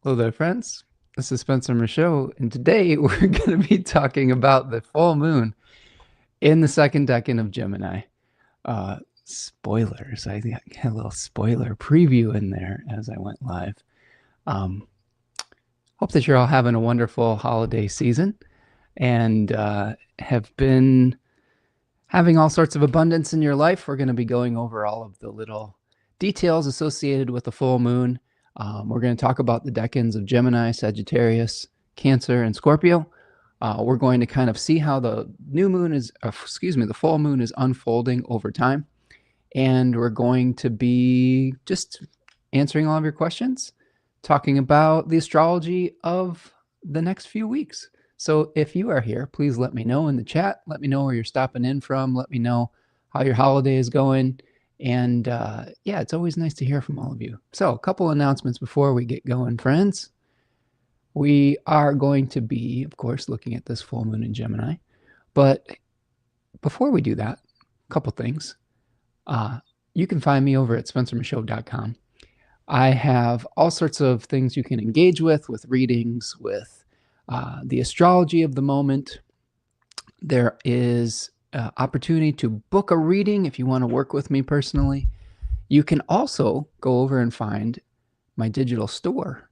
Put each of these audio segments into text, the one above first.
Hello there, friends. This is Spencer Michaud, and today we're going to be talking about the full moon in the second decan of Gemini. Spoilers. I had a little spoiler preview in there as I went live. Hope that you're all having a wonderful holiday season and have been having all sorts of abundance in your life. We're going to be going over all of the little details associated with the full moon. We're going to talk about the decans of Gemini, Sagittarius, Cancer, and Scorpio. We're going to kind of see how the new moon is, the full moon is unfolding over time. And we're going to be just answering all of your questions, talking about the astrology of the next few weeks. So if you are here, please let me know in the chat. Let me know where you're stopping in from. Let me know how your holiday is going. And yeah, it's always nice to hear from all of you. So a couple announcements before we get going, friends. We are going to be, of course, looking at this full moon in Gemini. But before we do that, a couple things. You can find me over at spencermichaud.com. I have all sorts of things you can engage with readings, with the astrology of the moment. There is opportunity to book a reading if you want to work with me personally. You can also go over and find my digital store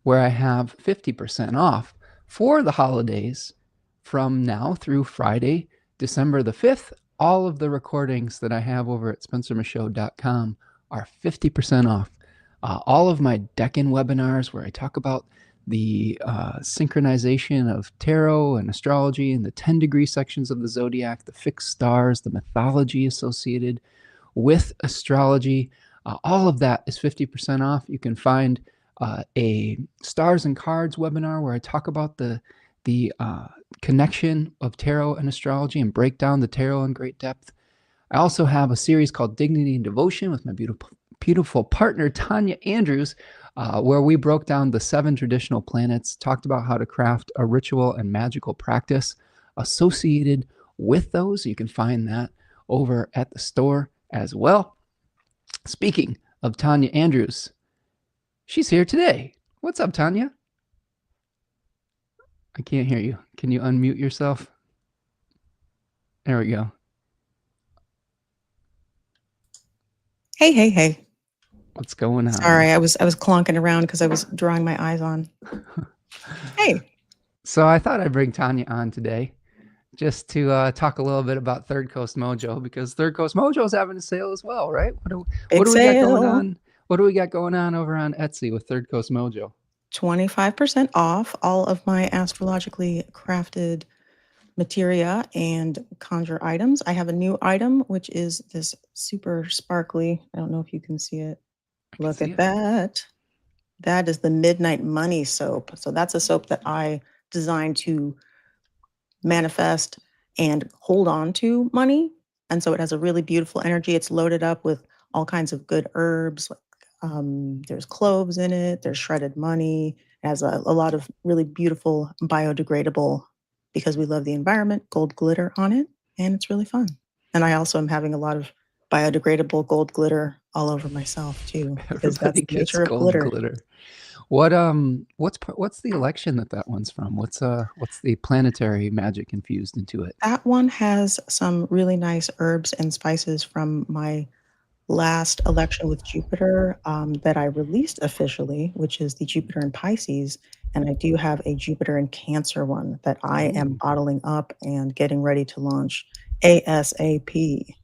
where I have 50% off for the holidays from now through Friday, December the 5th. All of the recordings that I have over at spencermichaud.com are 50% off. All of my decan webinars where I talk about the synchronization of tarot and astrology and the 10-degree sections of the zodiac, the fixed stars, the mythology associated with astrology. All of that is 50% off. You can find a stars and cards webinar where I talk about the connection of tarot and astrology and break down the tarot in great depth. I also have a series called Dignity and Devotion with my beautiful partner, Tanya Andrews, where we broke down the 7 traditional planets, talked about how to craft a ritual and magical practice associated with those. You can find that over at the store as well. Speaking of Tanya Andrews, she's here today. What's up, Tanya? I can't hear you. Can you unmute yourself? There we go. Hey, hey, hey. What's going on? Sorry, I was clonking around because I was drawing my eyes on. Hey. So I thought I'd bring Tanya on today just to talk a little bit about Third Coast Mojo, because Third Coast Mojo is having a sale as well, right? What do we got going on? What do we got going on over on Etsy with Third Coast Mojo? 25% off all of my astrologically crafted materia and conjure items. I have a new item, which is this super sparkly. I don't know if you can see it. Look at that. That is the Midnight Money soap. So that's a soap that I designed to manifest and hold on to money. And so it has a really beautiful energy. It's loaded up with all kinds of good herbs. There's cloves in it. There's shredded money. It has a lot of really beautiful biodegradable, because we love the environment, gold glitter on it. And it's really fun. And I also am having a lot of biodegradable gold glitter all over myself too, because that's the nature of glitter. What's the election that one's from? What's the planetary magic infused into it? That one has some really nice herbs and spices from my last election with Jupiter that I released officially, which is the Jupiter in Pisces. And I do have a Jupiter in Cancer one that I am bottling up and getting ready to launch ASAP.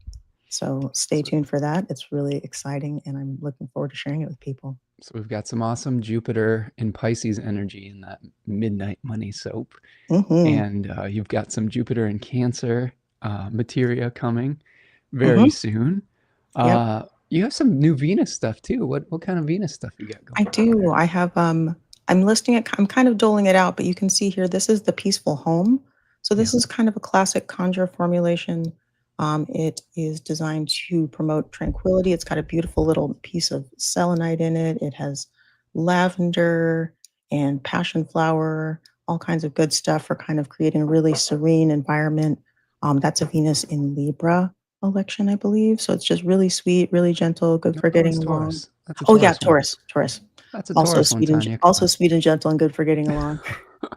So stay tuned for that. It's really exciting, and I'm looking forward to sharing it with people. So we've got some awesome Jupiter in Pisces energy in that Midnight Money soap. And you've got some Jupiter in Cancer materia coming very soon. You have some new Venus stuff too. What kind of Venus stuff you got going? I do. I have I'm listing it. I'm kind of doling it out, but you can see here, this is the Peaceful Home. So this is kind of a classic conjure formulation. It is designed to promote tranquility. It's got a beautiful little piece of selenite in it. It has lavender and passion flower, all kinds of good stuff for kind of creating a really serene environment. That's a Venus in Libra election, I believe. So it's just really sweet, really gentle, good for getting along. Oh yeah, Taurus. That's a Taurus one, Tanya. Come Also sweet and gentle and good for getting along. on.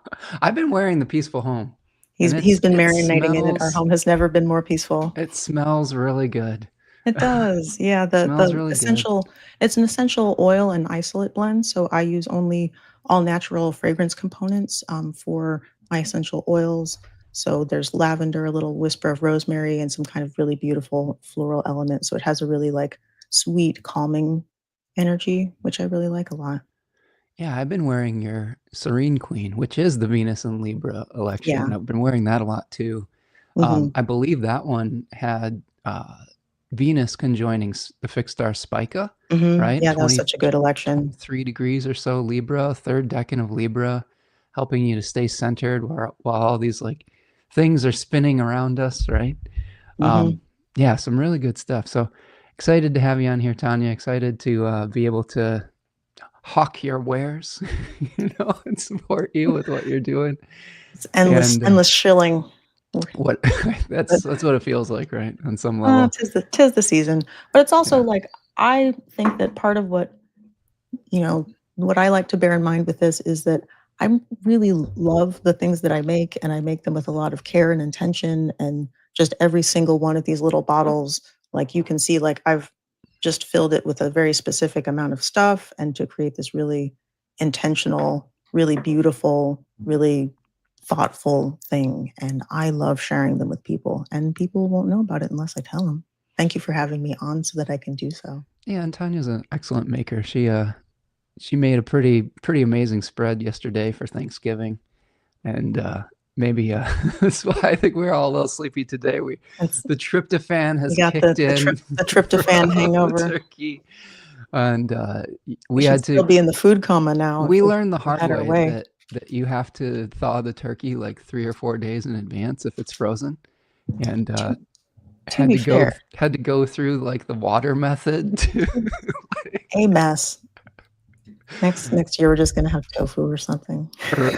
I've been wearing the Peaceful Home, and He's been it marinating in it. Our smells home has never been more peaceful. it smells really good. It does. Yeah, Smells the really good. essential it's an essential oil and isolate blend, so I use only all natural fragrance components for my essential oils. So there's lavender, a little whisper of rosemary, and some kind of really beautiful floral element. So it has a really like sweet, calming energy, which I really like a lot. Yeah, I've been wearing your Serene Queen, which is the Venus and Libra Yeah. election. I've been wearing that a lot too. Hmm. I believe that one had Venus conjoining the fixed star Spica, Hmm. right? Yeah, that was such a good election. 23 degrees or so Libra, third decan of Libra, helping you to stay centered while all these like things are spinning around us, right? Hmm. Yeah, some really good stuff. So excited to have you on here, Tanya. Excited to be able to hawk your wares, and support you with what you're doing. It's endless, And endless shilling. what But that's what it feels like, right? On some level. tis the season. But it's also Yeah. like I think that part of what you know, what I like to bear in mind with this is that I really love the things that I make, and I make them with a lot of care and intention. And just every single one of these little bottles, like you can see, like I've just filled it with a very specific amount of stuff, and to create this really intentional, really beautiful, really thoughtful thing. And I love sharing them with people, and people won't know about it unless I tell them. Thank you for having me on so that I can do so. Yeah, and Tanya's an excellent maker. She made a pretty amazing spread yesterday for Thanksgiving, and maybe that's why I think we're all a little sleepy today. It's The tryptophan We has got kicked in the tryptophan from the hangover. turkey, and We we should had still to. be in the food coma now We if learned the we hard had our way way. that you have to thaw the turkey like 3 or 4 days in advance if it's frozen, and To to be fair, had to go through like the water method to a mess. Next year, we're just gonna have tofu or something. or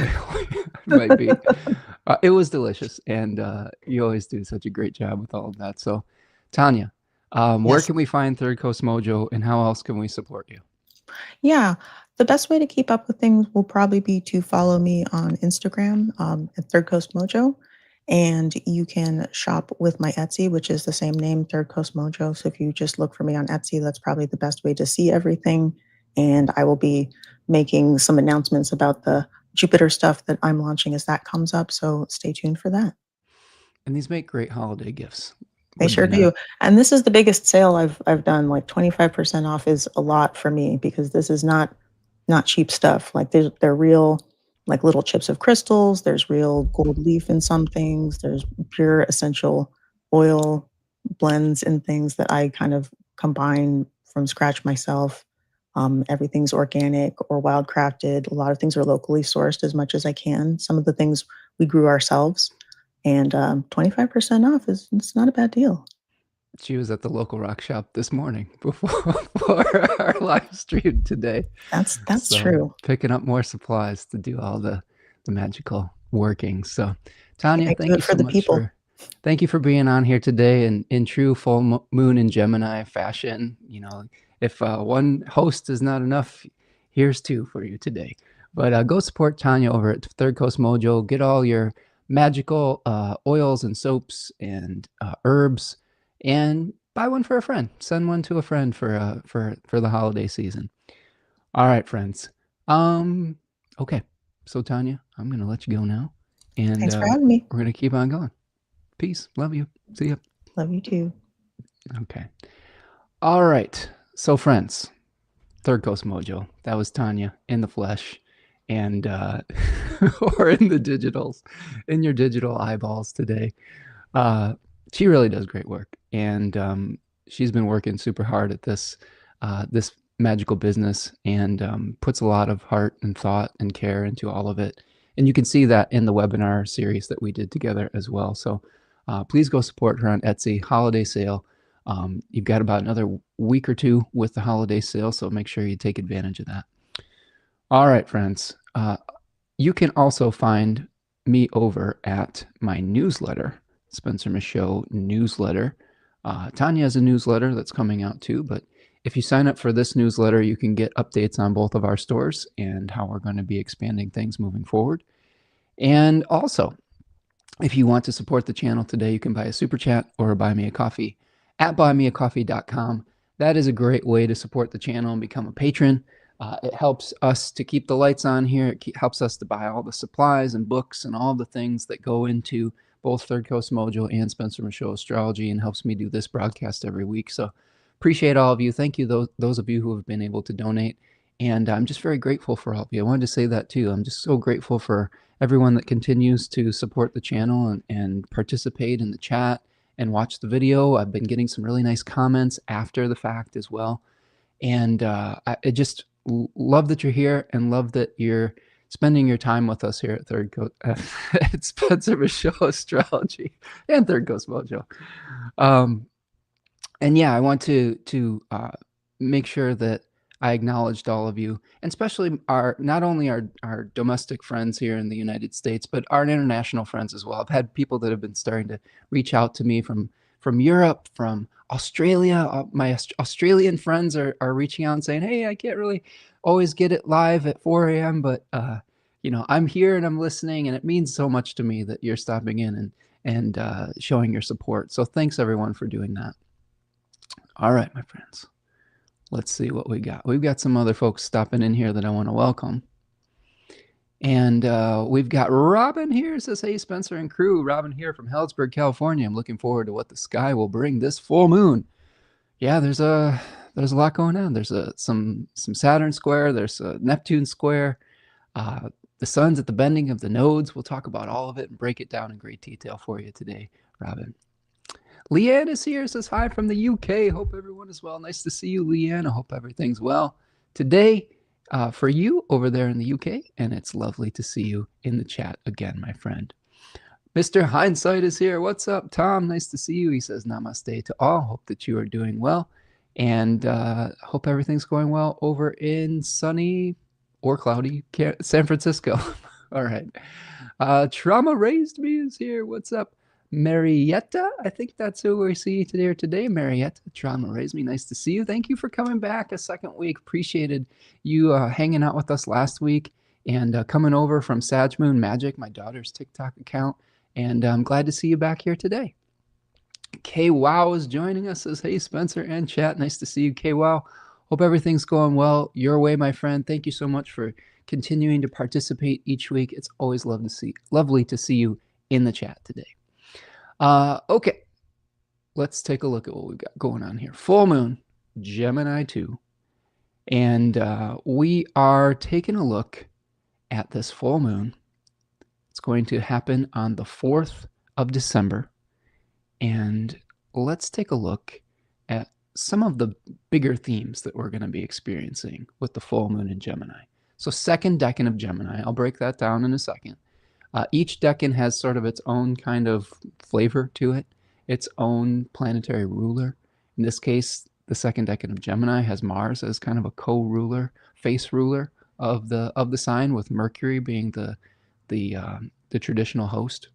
might be. It was delicious, and you always do such a great job with all of that. So, Tanya, where Yes. can we find Third Coast Mojo, and how else can we support you? Yeah. The best way to keep up with things will probably be to follow me on Instagram, at Third Coast Mojo, and you can shop with my Etsy, which is the same name, Third Coast Mojo. So if you just look for me on Etsy, that's probably the best way to see everything. And I will be making some announcements about the Jupiter stuff that I'm launching as that comes up. So stay tuned for that. And these make great holiday gifts, They would they sure not? do. And this is the biggest sale I've done. Like 25% off is a lot for me because this is not cheap stuff. Like they're real like little chips of crystals, there's real gold leaf in some things, there's pure essential oil blends and things that I kind of combine from scratch myself. Everything's organic or wild crafted. A lot of things are locally sourced as much as I can. Some of the things we grew ourselves. And 25% off is it's not a bad deal. She was at the local rock shop this morning before our live stream today. That's So true. picking up more supplies to do all the magical workings. So Tanya, I do it for the people. thank you for being on here today in true full moon in Gemini fashion. If one host is not enough, here's two for you today. But go support Tanya over at Third Coast Mojo. Get all your magical oils and soaps and herbs, and buy one for a friend. Send one to a friend for the holiday season. All right, friends. Um, okay. So Tanya, I'm gonna let you go now, and Thanks for having me. we're gonna keep on going. Peace. Love you. See ya. Love you too. Okay. All right. So friends, Third Coast Mojo. That was Tanya in the flesh, and or in the digitals, in your digital eyeballs today. Uh, she really does great work, and she's been working super hard at this magical business, and puts a lot of heart and thought and care into all of it. And you can see that in the webinar series that we did together as well. So please go support her on Etsy holiday sale. You've got about another week or two with the holiday sale, so make sure you take advantage of that. All right, friends. You can also find me over at my newsletter, Spencer Michaud newsletter. Tanya has a newsletter that's coming out too, but if you sign up for this newsletter, you can get updates on both of our stores and how we're going to be expanding things moving forward. And also, if you want to support the channel today, you can buy a super chat or buy me a coffee at buymeacoffee.com. That is a great way to support the channel and become a patron. It helps us to keep the lights on here. It helps us to buy all the supplies and books and all the things that go into both Third Coast Mojo and Spencer Michaud Astrology, and helps me do this broadcast every week. So appreciate all of you. Thank you, those of you who have been able to donate. And I'm just very grateful for all of you. I wanted to say that too. I'm just so grateful for everyone that continues to support the channel and participate in the chat and watch the video. I've been getting some really nice comments after the fact as well. And I just love that you're here and love that you're spending your time with us here at Third Coast, at Spencer Michaud Astrology and Third Coast Mojo. And yeah, I want to make sure that I acknowledged all of you, and especially not only our domestic friends here in the United States, but our international friends as well. I've had people that have been starting to reach out to me from Europe, from Australia. My Australian friends are reaching out and saying, "Hey, I can't really always get it live at 4 a.m., but I'm here and I'm listening, and it means so much to me that you're stopping in and showing your support. So thanks everyone for doing that." All right, my friends. Let's see what we got. We've got some other folks stopping in here that I want to welcome. And we've got Robin here. Says, "Hey, Spencer and crew. Robin here from Healdsburg, California. I'm looking forward to what the sky will bring this full moon." Yeah, there's a lot going on. There's some Saturn square. There's a Neptune square. The sun's at the bending of the nodes. We'll talk about all of it and break it down in great detail for you today, Robin. Leanne is here, says hi from the UK. Hope everyone is well. Nice to see you, Leanne. I hope everything's well today for you over there in the UK. And it's lovely to see you in the chat again, my friend. Mr. Hindsight is here. What's up, Tom? Nice to see you. He says namaste to all. Hope that you are doing well. And hope everything's going well over in sunny or cloudy San Francisco. All right. Trauma Raised Me is here. What's up? Marietta, I think that's who we see today. Marietta, Trauma Raised Me. Nice to see you. Thank you for coming back a second week. Appreciated you hanging out with us last week and coming over from Sag Moon Magic, my daughter's TikTok account. And I'm glad to see you back here today. K Wow is joining us. Says, "Hey, Spencer and chat. Nice to see you, K Wow. Hope everything's going well your way, my friend. Thank you so much for continuing to participate each week. It's always lovely to see you in the chat today." Okay, let's take a look at what we've got going on here. Full moon, Gemini II. And we are taking a look at this full moon. It's going to happen on the 4th of December. And let's take a look at some of the bigger themes that we're going to be experiencing with the full moon in Gemini. So second decan of Gemini, I'll break that down in a second. Each decan has sort of its own kind of flavor to it, its own planetary ruler. In this case, the second decan of Gemini has Mars as kind of a co-ruler, face ruler of the sign, with Mercury being the traditional host.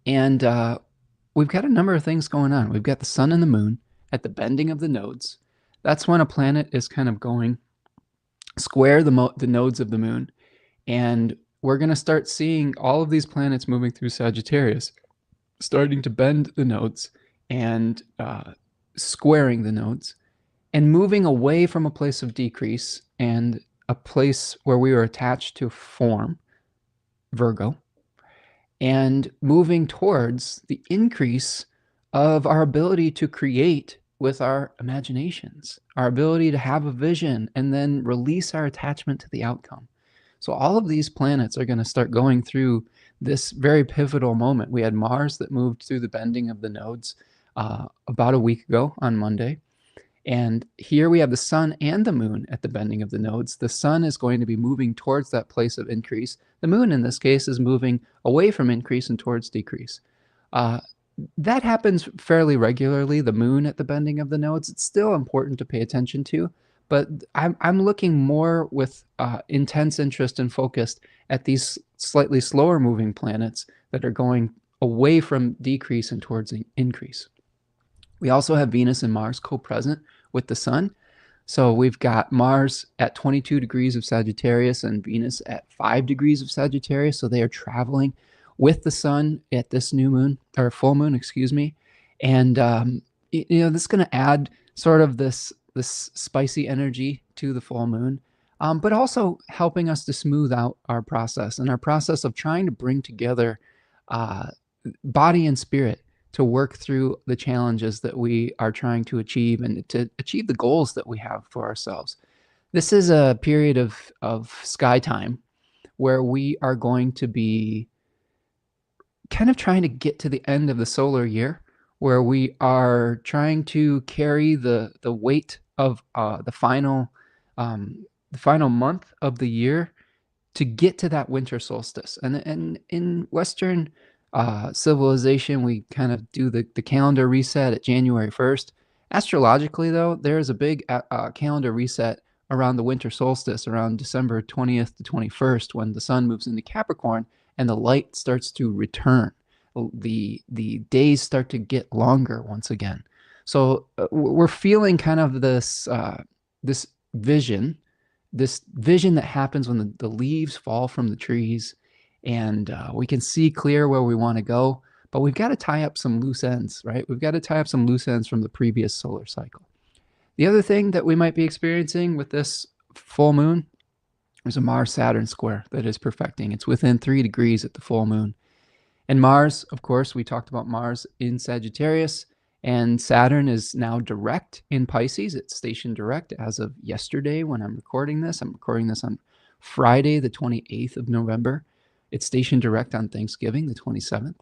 And we've got a number of things going on. We've got the sun and the moon at the bending of the nodes. That's when a planet is kind of going square the nodes of the moon, and we're going to start seeing all of these planets moving through Sagittarius, starting to bend the nodes and squaring the nodes, and moving away from a place of decrease and a place where we are attached to form, Virgo, and moving towards the increase of our ability to create with our imaginations, our ability to have a vision and then release our attachment to the outcome. So all of these planets are going to start going through this very pivotal moment. We had Mars that moved through the bending of the nodes about a week ago on Monday. And here we have the sun and the moon at the bending of the nodes. The sun is going to be moving towards that place of increase. The moon, in this case, is moving away from increase and towards decrease. That happens fairly regularly, the moon at the bending of the nodes. It's still important to pay attention to, but I'm looking more with intense interest and focused at these slightly slower moving planets that are going away from decrease and towards increase. We also have Venus and Mars co-present with the sun. So we've got Mars at 22 degrees of Sagittarius and Venus at 5 degrees of Sagittarius. So they are traveling with the sun at this new moon, or full moon, excuse me. And this is going to add sort of this spicy energy to the full moon, but also helping us to smooth out our process and our process of trying to bring together uh, body and spirit to work through the challenges that we are trying to achieve and to achieve the goals that we have for ourselves. This is a period of sky time where we are going to be kind of trying to get to the end of the solar year, where we are trying to carry the weight of the final month of the year to get to that winter solstice. And in Western civilization, we kind of do the calendar reset at January 1st. Astrologically, though, there is a big calendar reset around the winter solstice, around December 20th to 21st, when the sun moves into Capricorn and the light starts to return. The days start to get longer once again. So we're feeling kind of this vision this vision that happens when the leaves fall from the trees and we can see clear where we want to go, but we've got to tie up some loose ends, right? We've got to tie up some loose ends from the previous solar cycle. The other thing that we might be experiencing with this full moon is a Mars-Saturn square that is perfecting. It's within 3 degrees at the full moon. And Mars, of course, we talked about Mars in Sagittarius, and Saturn is now direct in Pisces. It's stationed direct as of yesterday when I'm recording this. I'm recording this on Friday, the 28th of November. It's stationed direct on Thanksgiving, the 27th.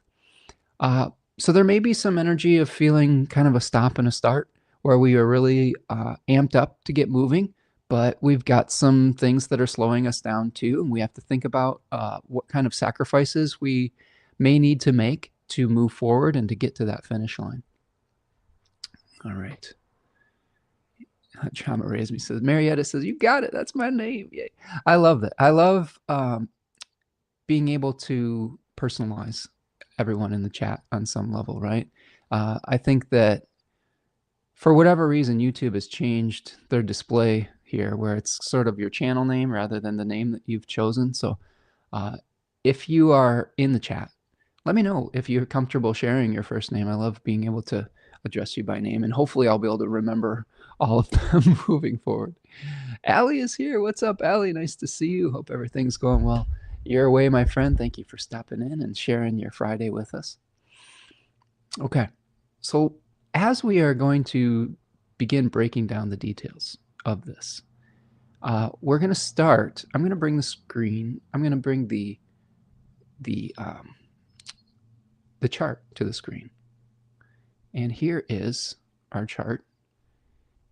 So there may be some energy of feeling kind of a stop and a start where we are really amped up to get moving, but we've got some things that are slowing us down too, and we have to think about what kind of sacrifices we may need to make to move forward and to get to that finish line. All right. Chama raised me says, Marietta says, you got it. That's my name. Yay. I love that. I love being able to personalize everyone in the chat on some level, right? I think that for whatever reason, YouTube has changed their display here where it's sort of your channel name rather than the name that you've chosen. So if you are in the chat, let me know if you're comfortable sharing your first name. I love being able to address you by name, and hopefully I'll be able to remember all of them moving forward. Allie is here. What's up, Allie? Nice to see you. Hope everything's going well your way, my friend. Thank you for stopping in and sharing your Friday with us. Okay, so as we are going to begin breaking down the details of this, we're going to start. I'm going to bring the screen. I'm going to bring the chart to the screen. And here is our chart.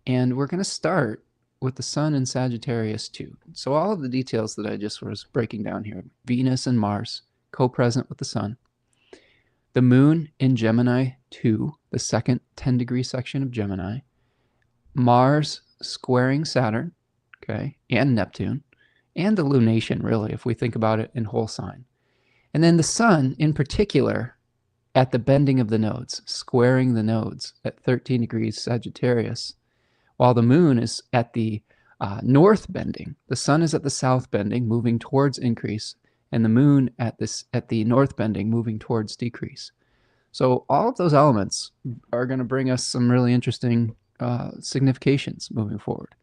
And we're going to start with the sun in Sagittarius II. So all of the details that I just was breaking down here, Venus and Mars co-present with the sun. The moon in Gemini II, the second 10-degree section of Gemini. Mars squaring Saturn, okay, and Neptune, and the lunation, really, if we think about it in whole sign. And then the sun in particular at the bending of the nodes, squaring the nodes at 13 degrees Sagittarius, while the moon is at the north bending. The sun is at the south bending, moving towards increase, and the moon at the north bending, moving towards decrease. So all of those elements are going to bring us some really interesting significations moving forward.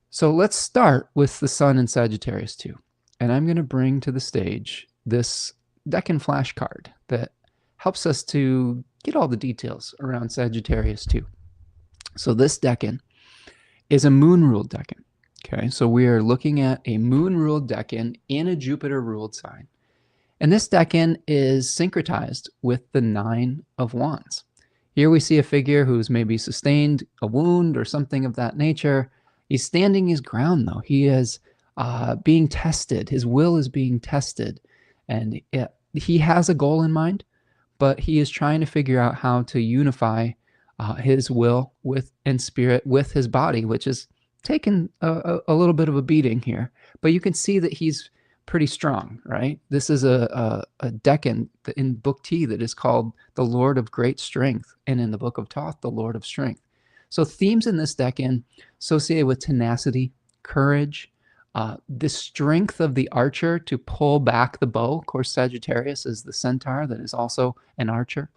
So let's start with the sun in Sagittarius II. And I'm going to bring to the stage this Decan flashcard that helps us to get all the details around Sagittarius II. So this decan is a moon-ruled decan. Okay, so we are looking at a moon-ruled decan in a Jupiter-ruled sign. And this decan is syncretized with the 9 of Wands. Here we see a figure who's maybe sustained a wound or something of that nature. He's standing his ground, though. He is being tested. His will is being tested. And he has a goal in mind, but he is trying to figure out how to unify his will and spirit with his body, which is taken a little bit of a beating here. But you can see that he's pretty strong, right? This is a decan in Book T that is called the Lord of Great Strength, and in the Book of Thoth, the Lord of Strength. So themes in this decan associated with tenacity, courage, the strength of the archer to pull back the bow. Of course, Sagittarius is the centaur that is also an archer.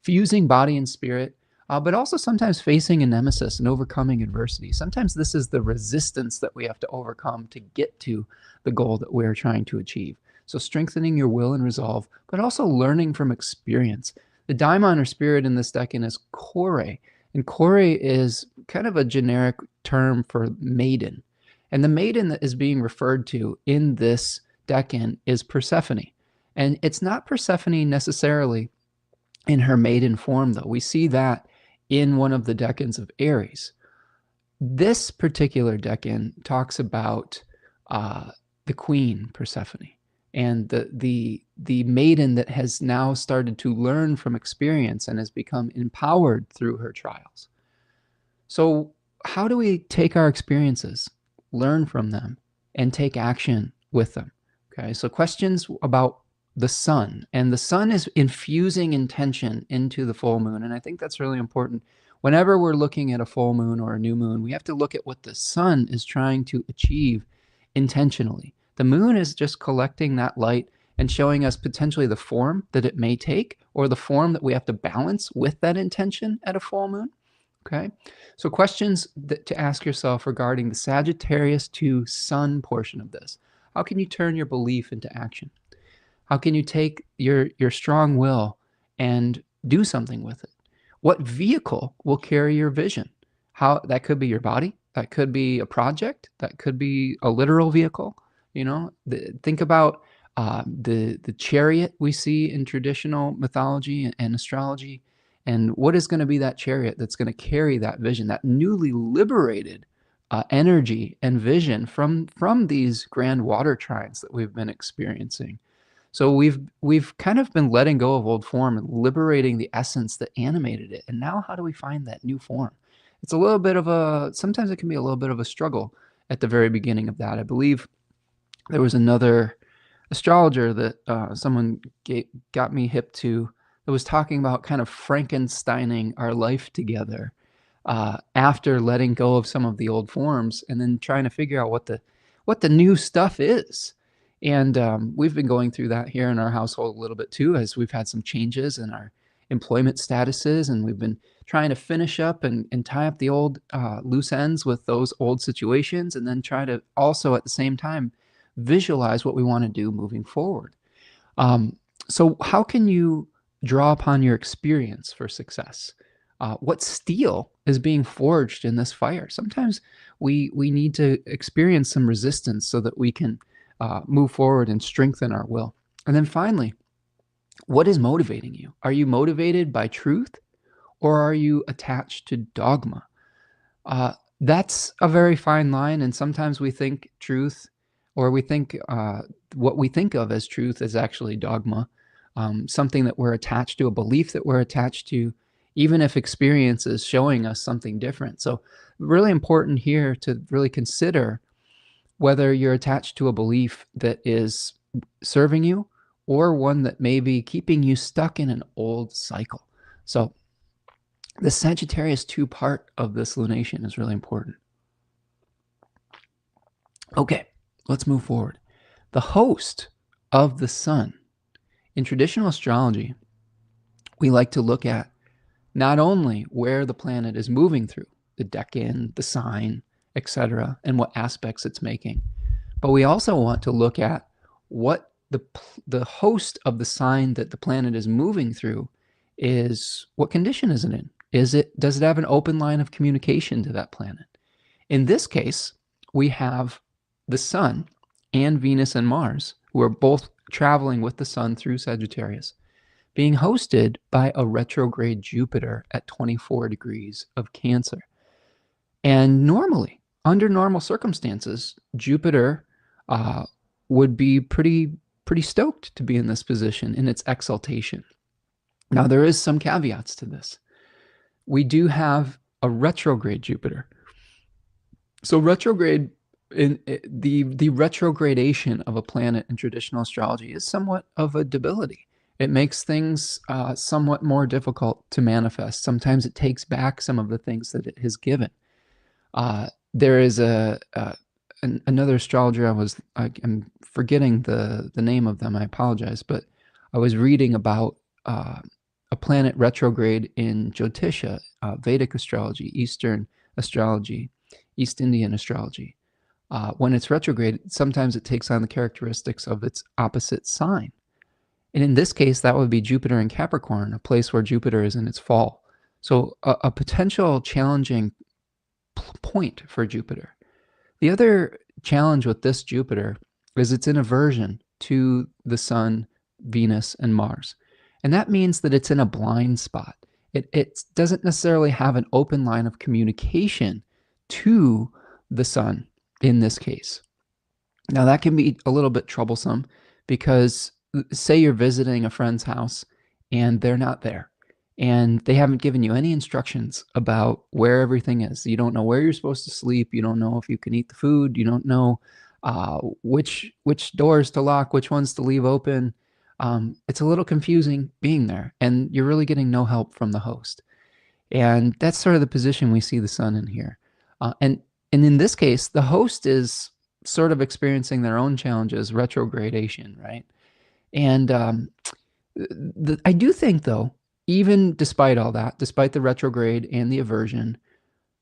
Fusing body and spirit, but also sometimes facing a nemesis and overcoming adversity. Sometimes this is the resistance that we have to overcome to get to the goal that we're trying to achieve. So strengthening your will and resolve, but also learning from experience. The daimon or spirit in this decan is kore, and kore is kind of a generic term for maiden. And the maiden that is being referred to in this decan is Persephone. And it's not Persephone necessarily in her maiden form, though. We see that in one of the decans of Aries. This particular decan talks about the queen Persephone and the maiden that has now started to learn from experience and has become empowered through her trials. So how do we take our experiences, learn from them, and take action with them? Okay, so questions about the sun, and the sun is infusing intention into the full moon, and I think that's really important. Whenever we're looking at a full moon or a new moon, we have to look at what the sun is trying to achieve intentionally. The moon is just collecting that light and showing us potentially the form that it may take, or the form that we have to balance with that intention at a full moon. Okay, so questions to ask yourself regarding the Sagittarius to Sun portion of this. How can you turn your belief into action? How can you take your strong will and do something with it? What vehicle will carry your vision? How that could be your body, that could be a project, that could be a literal vehicle. You know, think about the chariot we see in traditional mythology and astrology, and what is going to be that chariot that's going to carry that vision, that newly liberated energy and vision from these grand water trines that we've been experiencing. So we've kind of been letting go of old form and liberating the essence that animated it. And now how do we find that new form? It's a little bit of sometimes it can be a little bit of a struggle at the very beginning of that. I believe there was another astrologer that someone got me hip to that was talking about kind of Frankensteining our life together after letting go of some of the old forms and then trying to figure out what the new stuff is. And we've been going through that here in our household a little bit too, as we've had some changes in our employment statuses, and we've been trying to finish up and tie up the old loose ends with those old situations, and then try to also at the same time visualize what we want to do moving forward. So how can you draw upon your experience for success? What steel is being forged in this fire? Sometimes we need to experience some resistance so that we can move forward and strengthen our will. And then finally, what is motivating you? Are you motivated by truth, or are you attached to dogma? That's a very fine line, and sometimes we think truth, or we think what we think of as truth is actually dogma, something that we're attached to, a belief that we're attached to, even if experience is showing us something different. So really important here to really consider whether you're attached to a belief that is serving you or one that may be keeping you stuck in an old cycle. So the Sagittarius 2 part of this lunation is really important. Okay, let's move forward. The host of the sun. In traditional astrology, we like to look at not only where the planet is moving through, the decan, the sign, etc., and what aspects it's making, but we also want to look at what the host of the sign that the planet is moving through is. What condition is it in? Does it have an open line of communication to that planet? In this case, we have the sun and Venus and Mars, who are both traveling with the sun through Sagittarius, being hosted by a retrograde Jupiter at 24 degrees of Cancer. And normally, under normal circumstances, Jupiter would be pretty stoked to be in this position in its exaltation. Now, there is some caveats to this. We do have a retrograde Jupiter. So retrograde, in the retrogradation of a planet in traditional astrology is somewhat of a debility. It makes things somewhat more difficult to manifest. Sometimes it takes back some of the things that it has given. There is another astrologer. I'm forgetting the name of them. I apologize, but I was reading about a planet retrograde in Jyotisha, Vedic astrology, Eastern astrology, East Indian astrology. When it's retrograde, sometimes it takes on the characteristics of its opposite sign. And in this case, that would be Jupiter in Capricorn, a place where Jupiter is in its fall. So a potential challenging point for Jupiter. The other challenge with this Jupiter is it's in aversion to the Sun, Venus, and Mars. And that means that it's in a blind spot. It doesn't necessarily have an open line of communication to the Sun in this case. Now, that can be a little bit troublesome because, say, you're visiting a friend's house and they're not there, and they haven't given you any instructions about where everything is. You don't know where you're supposed to sleep. You don't know if you can eat the food. You don't know which doors to lock, which ones to leave open. It's a little confusing being there, and you're really getting no help from the host. And that's sort of the position we see the Sun in here. And in this case, the host is sort of experiencing their own challenges, retrogradation, right? And I do think, though, even despite all that, despite the retrograde and the aversion,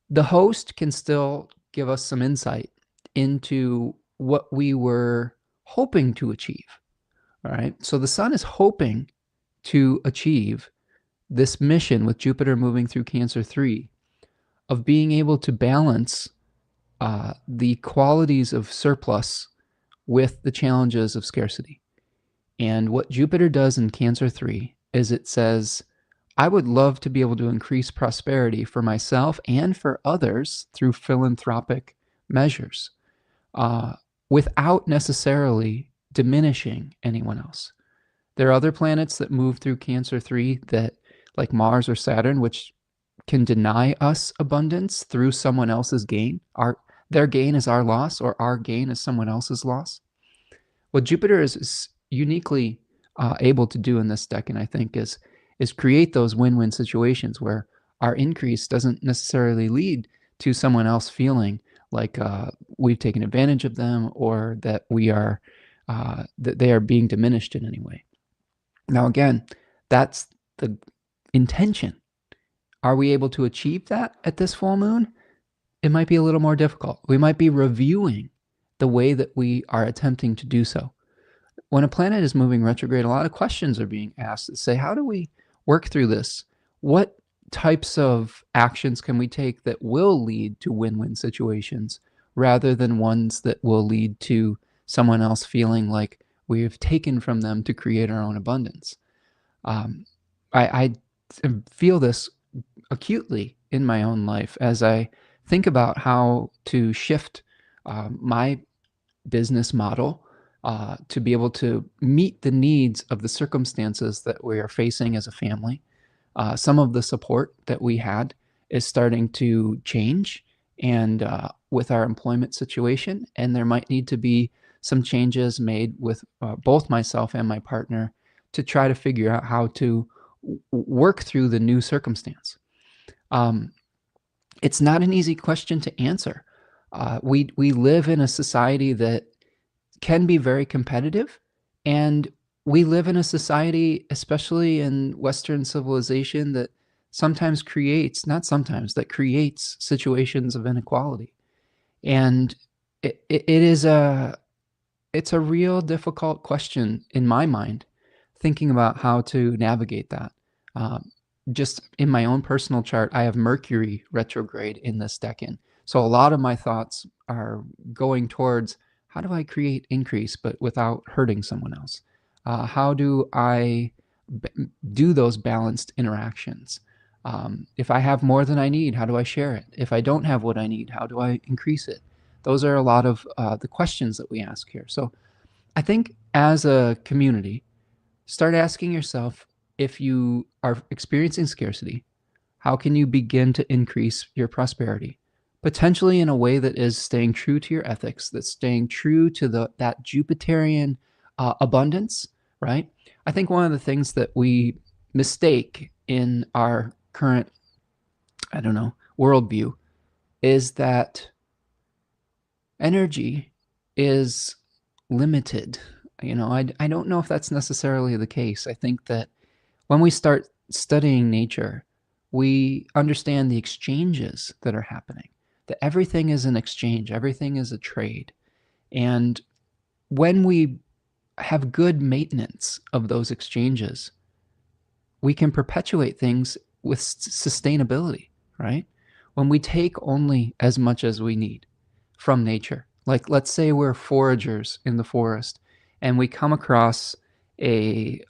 the host can still give us some insight into what we were hoping to achieve. All right. So the Sun is hoping to achieve this mission with Jupiter moving through Cancer 3 of being able to balance the qualities of surplus with the challenges of scarcity. And what Jupiter does in Cancer 3 is it says, I would love to be able to increase prosperity for myself and for others through philanthropic measures without necessarily diminishing anyone else. There are other planets that move through Cancer 3 that, like Mars or Saturn, which can deny us abundance through someone else's gain. Their gain is our loss, or our gain is someone else's loss. What Jupiter is uniquely able to do in this decan, I think, is create those win-win situations where our increase doesn't necessarily lead to someone else feeling like we've taken advantage of them, or that that they are being diminished in any way. Now, again, that's the intention. Are we able to achieve that at this full moon? It might be a little more difficult. We might be reviewing the way that we are attempting to do so. When a planet is moving retrograde, a lot of questions are being asked that say, how do we work through this? What types of actions can we take that will lead to win-win situations rather than ones that will lead to someone else feeling like we've taken from them to create our own abundance? I feel this acutely in my own life as I think about how to shift my business model to be able to meet the needs of the circumstances that we are facing as a family. Some of the support that we had is starting to change, and with our employment situation, and there might need to be some changes made with both myself and my partner to try to figure out how to work through the new circumstance. It's not an easy question to answer. We live in a society that can be very competitive, and we live in a society, especially in Western civilization, that sometimes creates, not sometimes, that creates situations of inequality. And it's a real difficult question in my mind, thinking about how to navigate that. Just in my own personal chart, I have Mercury retrograde in this decan. So a lot of my thoughts are going towards, how do I create increase but without hurting someone else? How do I do those balanced interactions? If I have more than I need, how do I share it? If I don't have what I need, how do I increase it? Those are a lot of the questions that we ask here. So I think as a community, start asking yourself, if you are experiencing scarcity, how can you begin to increase your prosperity? Potentially in a way that is staying true to your ethics, that's staying true to that Jupiterian abundance, right? I think one of the things that we mistake in our current, I don't know, worldview is that energy is limited. I don't know if that's necessarily the case. I think that when we start studying nature, we understand the exchanges that are happening, that everything is an exchange, everything is a trade. And when we have good maintenance of those exchanges, we can perpetuate things with sustainability, right? When we take only as much as we need from nature, like let's say we're foragers in the forest and we come across a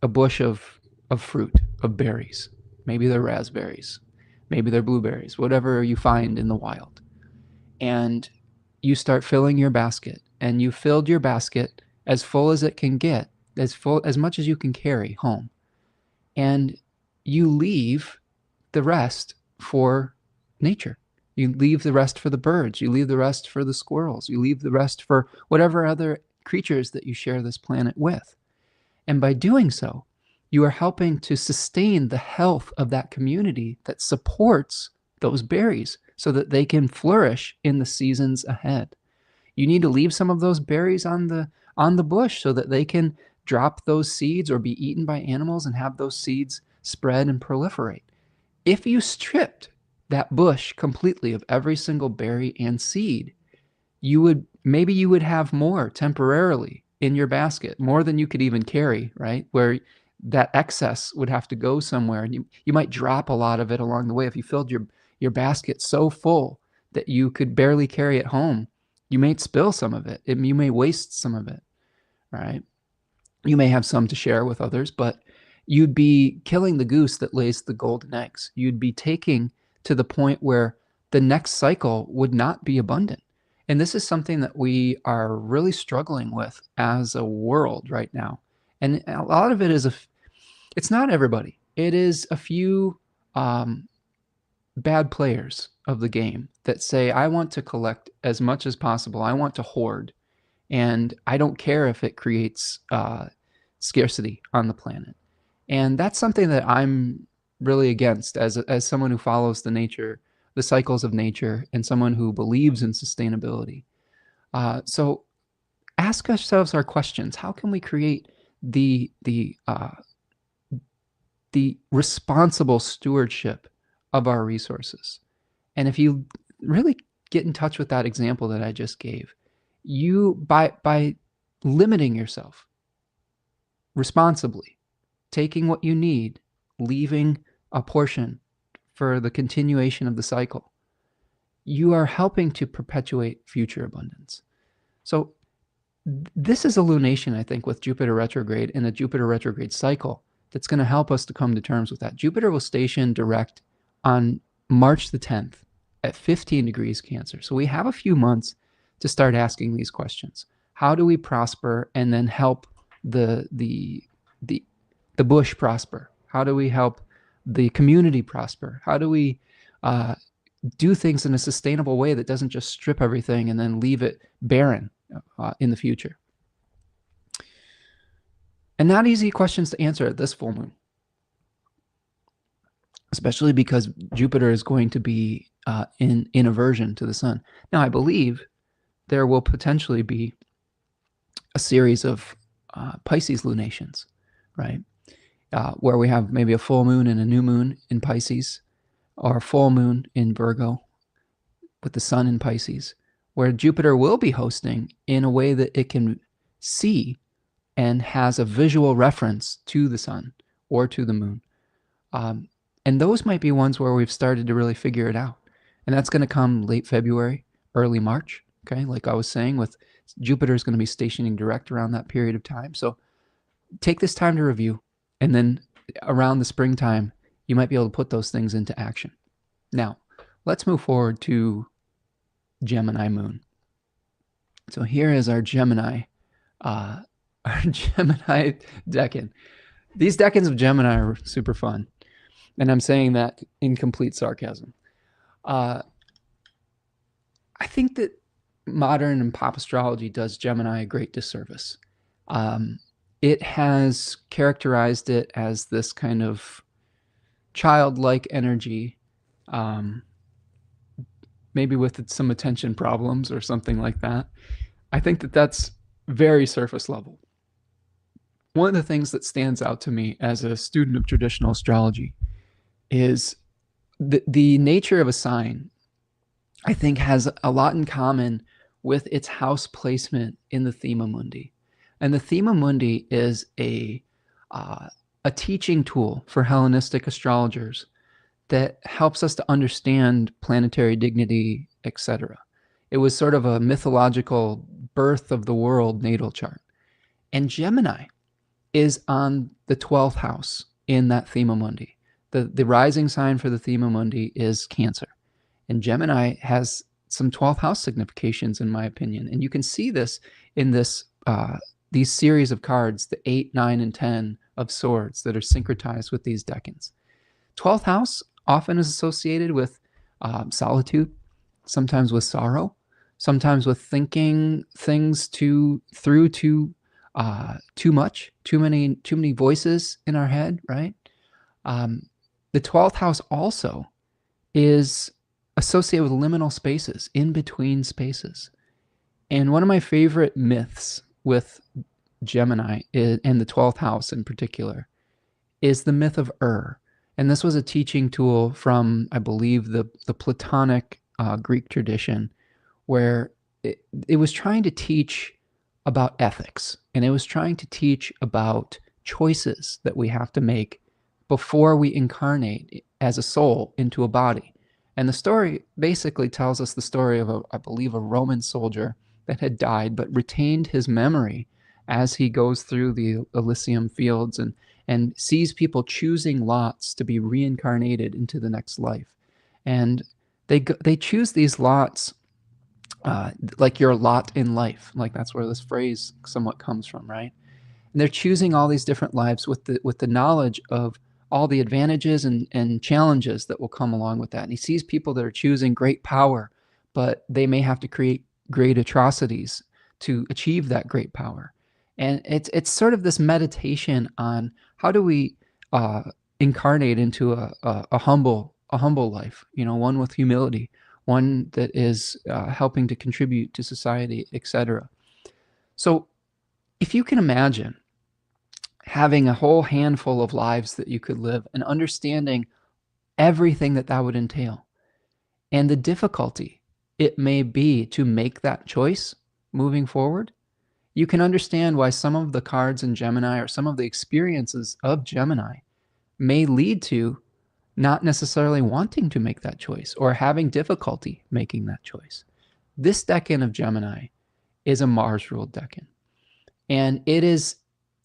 bush of fruit, of berries. Maybe they're raspberries, maybe they're blueberries, whatever you find in the wild. And you start filling your basket, and you filled your basket as full as it can get, as much as you can carry home. And you leave the rest for nature. You leave the rest for the birds. You leave the rest for the squirrels. You leave the rest for whatever other creatures that you share this planet with. And by doing so, you are helping to sustain the health of that community that supports those berries so that they can flourish in the seasons ahead. You need to leave some of those berries on the bush so that they can drop those seeds or be eaten by animals and have those seeds spread and proliferate. If you stripped that bush completely of every single berry and seed, you would have more temporarily in your basket, more than you could even carry, right? Where that excess would have to go somewhere, and you might drop a lot of it along the way. If you filled your basket so full that you could barely carry it home, you may spill some of it. You may waste some of it, right? You may have some to share with others, but you'd be killing the goose that lays the golden eggs. You'd be taking to the point where the next cycle would not be abundant. And this is something that we are really struggling with as a world right now. And a lot of it is it's not everybody. It is a few bad players of the game that say, I want to collect as much as possible. I want to hoard. And I don't care if it creates scarcity on the planet. And that's something that I'm really against as someone who follows the cycles of nature, and someone who believes in sustainability. So ask ourselves our questions. How can we create the responsible stewardship of our resources? And if you really get in touch with that example that I just gave, you by limiting yourself responsibly, taking what you need, leaving a portion for the continuation of the cycle, you are helping to perpetuate future abundance. So this is a lunation, I think, with Jupiter retrograde and a Jupiter retrograde cycle that's going to help us to come to terms with that. Jupiter will station direct on March the 10th at 15 degrees Cancer. So we have a few months to start asking these questions. How do we prosper and then help the bush prosper? How do we help the community prosper? How do we do things in a sustainable way that doesn't just strip everything and then leave it barren in the future? And not easy questions to answer at this full moon, especially because Jupiter is going to be in aversion to the sun. Now, I believe there will potentially be a series of Pisces lunations, right? Where we have maybe a full moon and a new moon in Pisces, or a full moon in Virgo with the sun in Pisces, where Jupiter will be hosting in a way that it can see and has a visual reference to the sun or to the moon. And those might be ones where we've started to really figure it out. And that's going to come late February, early March. Okay, like I was saying, with Jupiter is going to be stationing direct around that period of time. So take this time to review, and then around the springtime, you might be able to put those things into action. Now, let's move forward to Gemini moon. So here is our Gemini decan. These decans of Gemini are super fun, and I'm saying that in complete sarcasm. I think that modern and pop astrology does Gemini a great disservice. it has characterized it as this kind of childlike energy, um, maybe with some attention problems or something like that. I think that that's very surface level. One of the things that stands out to me as a student of traditional astrology is the nature of a sign, I think, has a lot in common with its house placement in the Thema Mundi. And the Thema Mundi is uh, a teaching tool for Hellenistic astrologers that helps us to understand planetary dignity, etc. It was sort of a mythological birth of the world natal chart. And Gemini is on the 12th house in that Thema Mundi. The rising sign for the Thema Mundi is Cancer. And Gemini has some 12th house significations, in my opinion. And you can see this in these series of cards, the 8, 9, and 10 of swords that are syncretized with these decans. 12th house often is associated with solitude, sometimes with sorrow, sometimes with thinking things through too much, too many voices in our head, right? The 12th house also is associated with liminal spaces, in between spaces. And one of my favorite myths with Gemini and the 12th house in particular is the myth of And this was a teaching tool from, I believe, the Platonic Greek tradition, where it was trying to teach about ethics, and it was trying to teach about choices that we have to make before we incarnate as a soul into a body. And the story basically tells us the story of, I believe, a Roman soldier that had died but retained his memory as he goes through the Elysium fields and sees people choosing lots to be reincarnated into the next life. And they choose these lots like your lot in life. Like that's where this phrase somewhat comes from, right? And they're choosing all these different lives with the knowledge of all the advantages and challenges that will come along with that. And he sees people that are choosing great power, but they may have to create great atrocities to achieve that great power. And it's sort of this meditation on how do we uh, incarnate into a humble life, one with humility, one that is helping to contribute to society, etc. So if you can imagine having a whole handful of lives that you could live and understanding everything that that would entail and the difficulty it may be to make that choice moving forward, you can understand why some of the cards in Gemini or some of the experiences of Gemini may lead to not necessarily wanting to make that choice or having difficulty making that choice. This decan of Gemini is a Mars ruled decan, and it is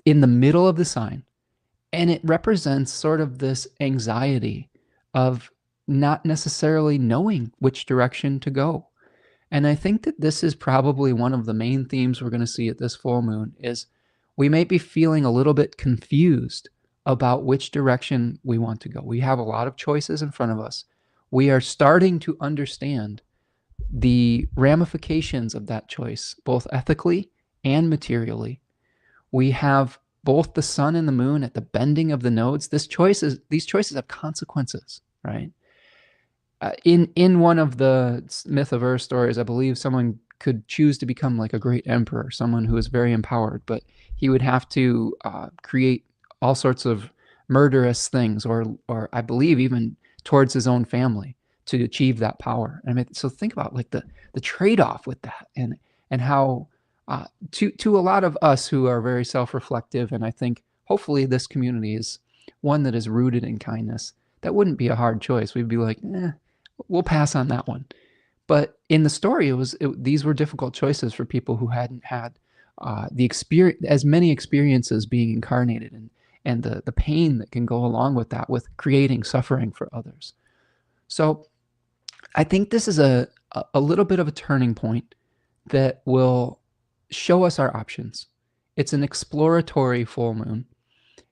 in the middle of the sign, and it represents sort of this anxiety of not necessarily knowing which direction to go. And I think that this is probably one of the main themes we're going to see at this full moon is we may be feeling a little bit confused about which direction we want to go. We have a lot of choices in front of us. We are starting to understand the ramifications of that choice, both ethically and materially. We have both the sun and the moon at the bending of the nodes. These choices have consequences, right? In one of the myth of Earth stories, I believe someone could choose to become like a great emperor, someone who is very empowered, but he would have to create all sorts of murderous things, or I believe even towards his own family to achieve that power. I mean, so think about like the trade-off with that, and how to a lot of us who are very self-reflective, and I think hopefully this community is one that is rooted in kindness. That wouldn't be a hard choice. We'd be like, we'll pass on that one. But in the story, these were difficult choices for people who hadn't had the experience, as many experiences being incarnated, and the pain that can go along with that, with creating suffering for others. So I think this is a little bit of a turning point that will show us our options. It's an exploratory full moon.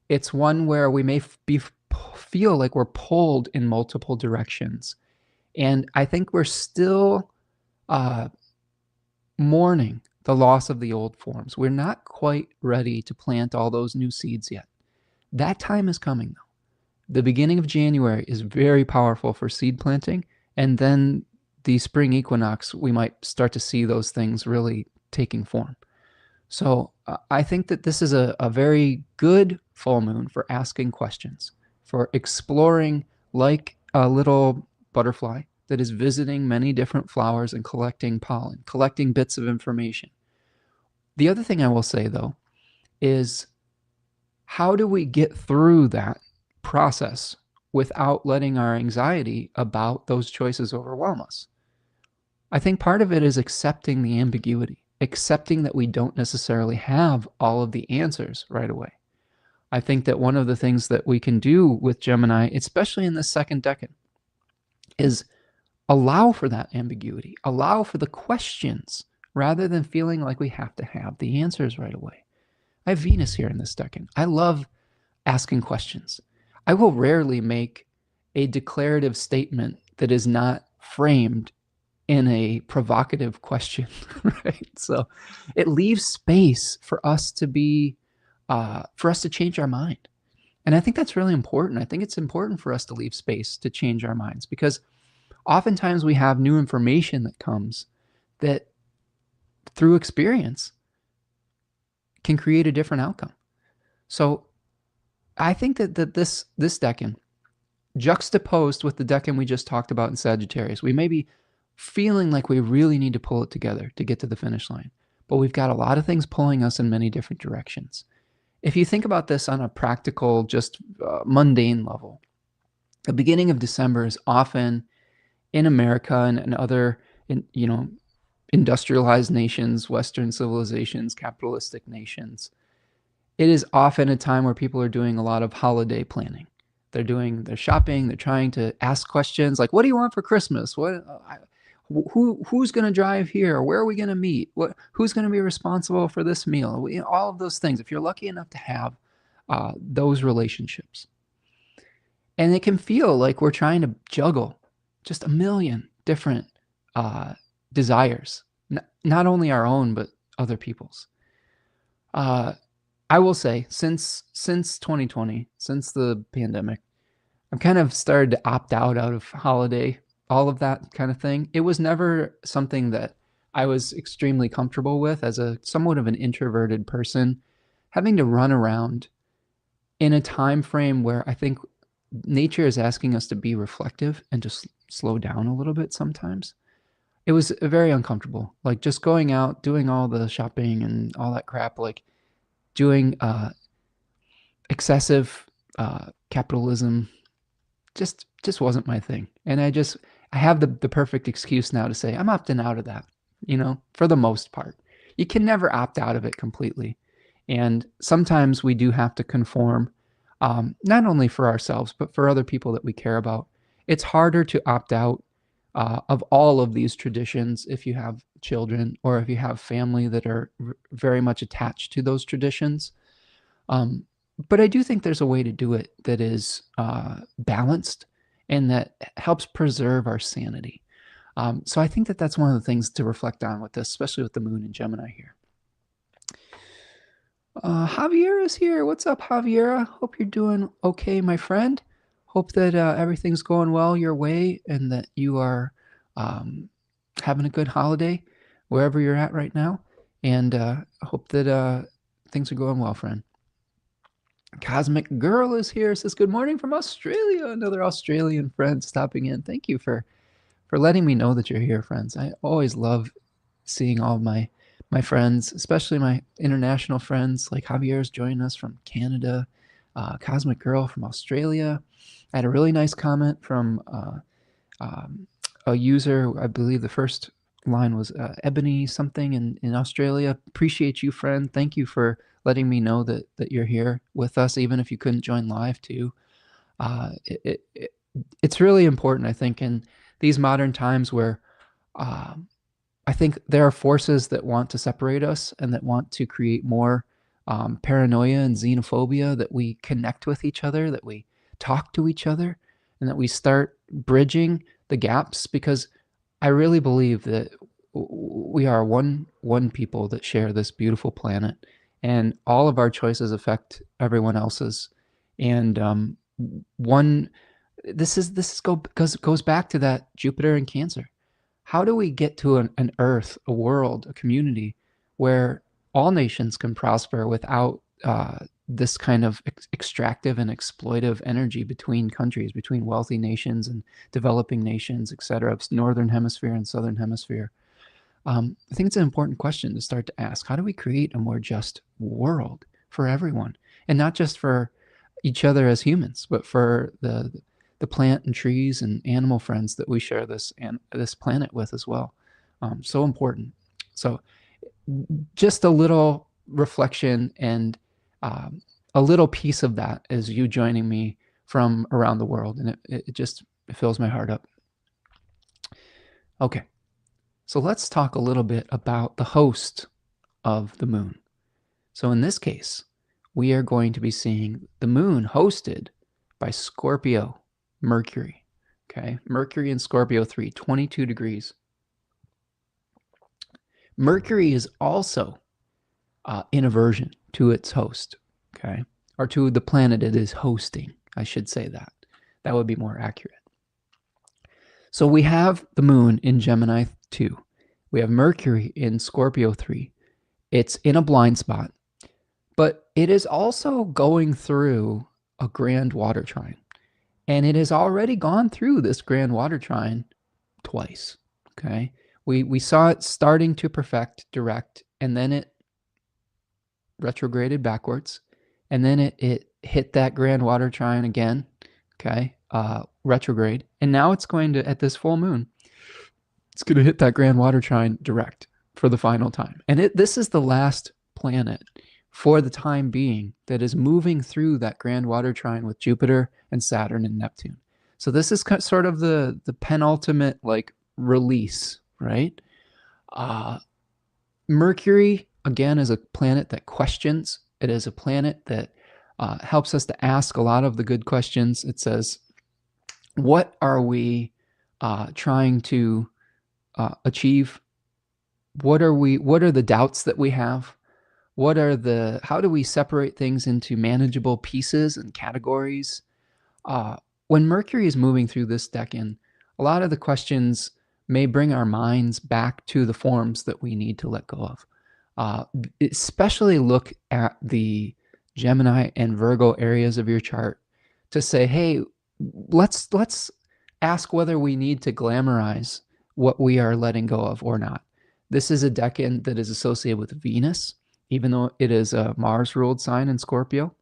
It's one where we may feel like we're pulled in multiple directions. And I think we're still mourning the loss of the old forms. We're not quite ready to plant all those new seeds yet. That time is coming, though. The beginning of January is very powerful for seed planting, and then the spring equinox, we might start to see those things really taking form. So I think that this is a very good full moon for asking questions, for exploring like a little butterfly that is visiting many different flowers and collecting pollen, collecting bits of information. The other thing I will say, though, is how do we get through that process without letting our anxiety about those choices overwhelm us? I think part of it is accepting the ambiguity, accepting that we don't necessarily have all of the answers right away. I think that one of the things that we can do with Gemini, especially in the second decan, is allow for that ambiguity, allow for the questions rather than feeling like we have to have the answers right away. I have Venus here in this decan. I love asking questions. I will rarely make a declarative statement that is not framed in a provocative question, right? So it leaves space for us to be, for us to change our mind. And I think that's really important. I think it's important for us to leave space to change our minds, because oftentimes we have new information that comes that through experience can create a different outcome. So I think that this decan, juxtaposed with the decan we just talked about in Sagittarius, we may be feeling like we really need to pull it together to get to the finish line, but we've got a lot of things pulling us in many different directions. If you think about this on a practical, just mundane level, the beginning of December is often in America and other, industrialized nations, Western civilizations, capitalistic nations, it is often a time where people are doing a lot of holiday planning. They're doing their shopping. They're trying to ask questions like, "What do you want for Christmas? Who's going to drive here? Where are we going to meet? Who's going to be responsible for this meal?" All of those things. If you're lucky enough to have those relationships, and it can feel like we're trying to juggle just a million different desires, not only our own but other people's. I will say, since 2020, since the pandemic, I've kind of started to opt out of holiday, all of that kind of thing. It was never something that I was extremely comfortable with as a somewhat of an introverted person, having to run around in a time frame where I think nature is asking us to be reflective and just slow down a little bit sometimes. It was very uncomfortable. Like just going out, doing all the shopping and all that crap, like doing excessive capitalism just wasn't my thing. And I have the perfect excuse now to say I'm opting out of that, for the most part. You can never opt out of it completely. And sometimes we do have to conform, not only for ourselves, but for other people that we care about. It's harder to opt out of all of these traditions if you have children or if you have family that are very much attached to those traditions. But I do think there's a way to do it that is balanced and that helps preserve our sanity. So I think that that's one of the things to reflect on with this, especially with the moon in Gemini here. Javier is here. What's up, Javiera? Hope you're doing okay, my friend. Hope that everything's going well your way and that you are having a good holiday wherever you're at right now. And hope that things are going well, friend. Cosmic Girl is here. Says good morning from Australia. Another Australian friend stopping in. Thank you for letting me know that you're here, friends. I always love seeing all my friends, especially my international friends, like Javier's joining us from Canada, Cosmic Girl from Australia. I had a really nice comment from a user. I believe the first line was Ebony something in Australia. Appreciate you, friend. Thank you for letting me know that you're here with us, even if you couldn't join live too. It's really important, I think, in these modern times where I think there are forces that want to separate us and that want to create more paranoia and xenophobia, that we connect with each other, that we talk to each other, and that we start bridging the gaps, because I really believe that we are one people that share this beautiful planet, and all of our choices affect everyone else's. And one this goes back to that Jupiter and Cancer. How do we get to an Earth, a world, a community where all nations can prosper without this kind of extractive and exploitive energy between countries, between wealthy nations and developing nations, et cetera, northern hemisphere and southern hemisphere? I think it's an important question to start to ask. How do we create a more just world for everyone, and not just for each other as humans, but for the plant and trees and animal friends that we share this planet with as well? So important. So just a little reflection and a little piece of that is you joining me from around the world, and it fills my heart up. Okay, so let's talk a little bit about the host of the moon. So in this case, we are going to be seeing the moon hosted by Scorpio Mercury. Okay, Mercury in Scorpio 3, 22 degrees. Mercury is also in aversion to its host, okay, or to the planet it is hosting. I should say that. That would be more accurate. So we have the moon in Gemini 2. We have Mercury in Scorpio 3. It's in a blind spot, but it is also going through a grand water trine. And it has already gone through this grand water trine twice, okay? We saw it starting to perfect direct, and then it retrograded backwards, and then it hit that grand water trine again, okay, retrograde, and now it's going to, at this full moon, it's going to hit that grand water trine direct for the final time. And this is the last planet for the time being that is moving through that grand water trine with Jupiter and Saturn and Neptune. So this is sort of the penultimate like release, right? Mercury, again, is a planet that questions. It is a planet that helps us to ask a lot of the good questions. It says, what are we trying to achieve? What are the doubts that we have? How do we separate things into manageable pieces and categories? When Mercury is moving through this decan, a lot of the questions may bring our minds back to the forms that we need to let go of. Especially look at the Gemini and Virgo areas of your chart to say, hey, let's ask whether we need to glamorize what we are letting go of or not. This is a decan that is associated with Venus, even though it is a Mars-ruled sign in Scorpio.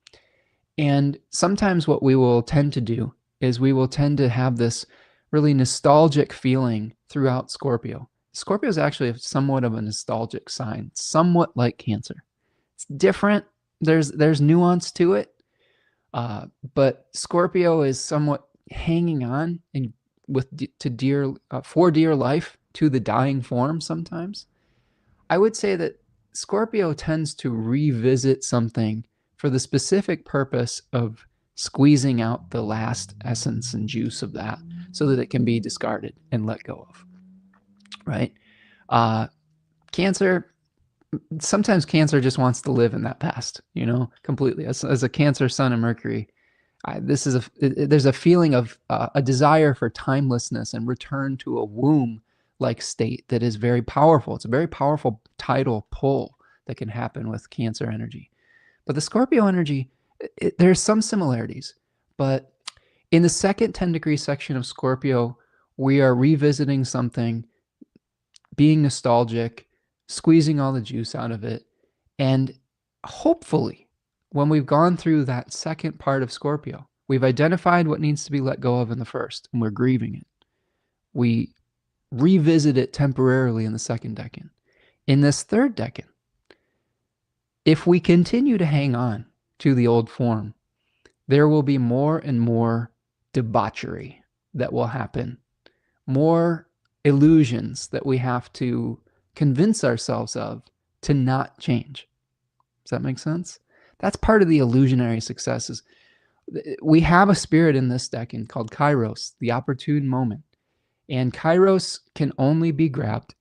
And sometimes what we will tend to do is we will tend to have this really nostalgic feeling throughout Scorpio. Scorpio is actually somewhat of a nostalgic sign, somewhat like Cancer. It's different. There's nuance to it, but Scorpio is somewhat hanging on and for dear life to the dying form sometimes. I would say that Scorpio tends to revisit something for the specific purpose of squeezing out the last essence and juice of that so that it can be discarded and let go of, right? Cancer, sometimes Cancer just wants to live in that past, completely. As a Cancer sun and Mercury, there's a feeling of a desire for timelessness and return to a womb-like state that is very powerful. It's a very powerful tidal pull that can happen with Cancer energy. But the Scorpio energy, there's some similarities. But in the second 10-degree section of Scorpio, we are revisiting something, being nostalgic, squeezing all the juice out of it. And hopefully, when we've gone through that second part of Scorpio, we've identified what needs to be let go of in the first, and we're grieving it. We revisit it temporarily in the second decan. In this third decan, if we continue to hang on to the old form, there will be more and more debauchery that will happen, more illusions that we have to convince ourselves of to not change. Does that make sense? That's part of the illusionary successes. We have a spirit in this decan called Kairos, the opportune moment. And Kairos can only be grabbed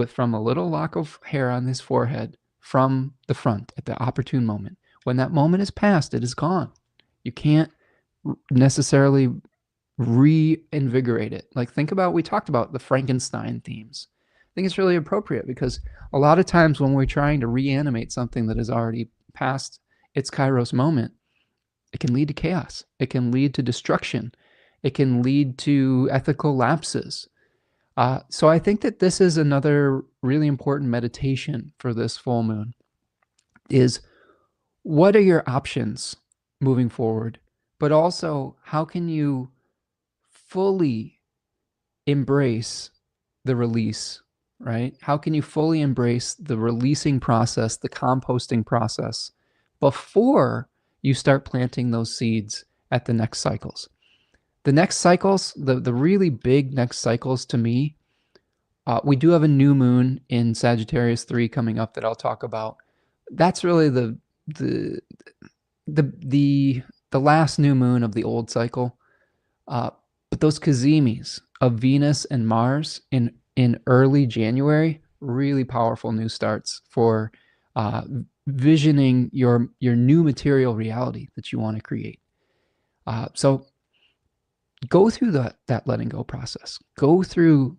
from a little lock of hair on his forehead from the front at the opportune moment. When that moment is past, it is gone. You can't necessarily reinvigorate it. Like, think about, we talked about the Frankenstein themes. I think it's really appropriate because a lot of times when we're trying to reanimate something that is already past its Kairos moment, it can lead to chaos. It can lead to destruction. It can lead to ethical lapses. So I think that this is another really important meditation for this full moon is, what are your options moving forward? But also, how can you fully embrace the release, right? How can you fully embrace the releasing process, the composting process, before you start planting those seeds at the next cycles? The next cycles, the really big next cycles to me, we do have a new moon in Sagittarius 3 coming up that I'll talk about. That's really the the last new moon of the old cycle. But those Kazimis of Venus and Mars in early January, really powerful new starts for visioning your new material reality that you want to create. So go through that letting go process. Go through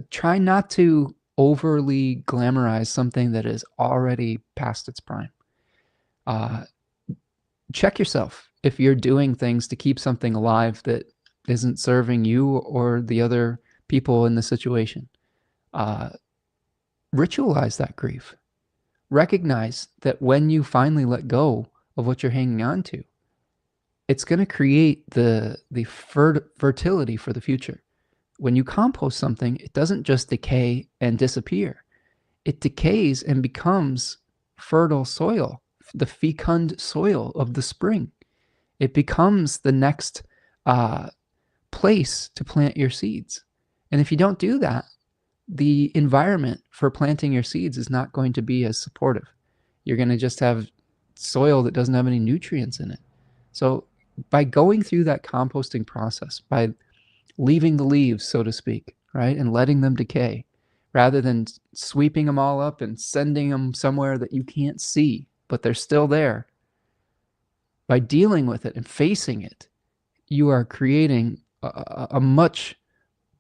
try not to overly glamorize something that is already past its prime. Check yourself if you're doing things to keep something alive that isn't serving you or the other people in the situation. Ritualize that grief. Recognize that when you finally let go of what you're hanging on to, it's going to create the fertility for the future. When you compost something, it doesn't just decay and disappear. It decays and becomes fertile soil, the fecund soil of the spring. It becomes the next place to plant your seeds. And if you don't do that, the environment for planting your seeds is not going to be as supportive. You're going to just have soil that doesn't have any nutrients in it. So by going through that composting process, by leaving the leaves, so to speak, right, and letting them decay, rather than sweeping them all up and sending them somewhere that you can't see, but they're still there, by dealing with it and facing it, you are creating a much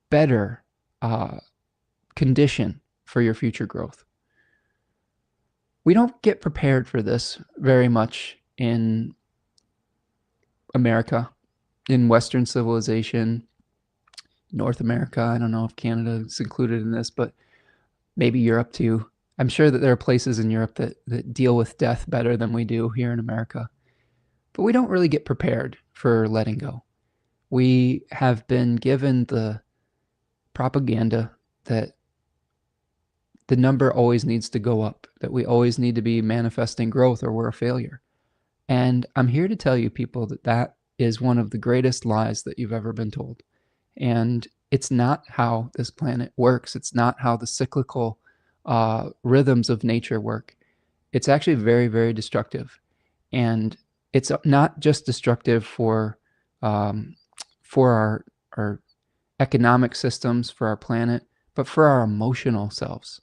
better condition for your future growth. We don't get prepared for this very much in America, in Western civilization, North America. I don't know if Canada is included in this, but maybe Europe too. I'm sure that there are places in Europe that deal with death better than we do here in America. But we don't really get prepared for letting go. We have been given the propaganda that the number always needs to go up, that we always need to be manifesting growth or we're a failure. And I'm here to tell you, people, that that is one of the greatest lies that you've ever been told. And it's not how this planet works. It's not how the cyclical rhythms of nature work. It's actually very, very destructive. And it's not just destructive for our economic systems, for our planet, but for our emotional selves.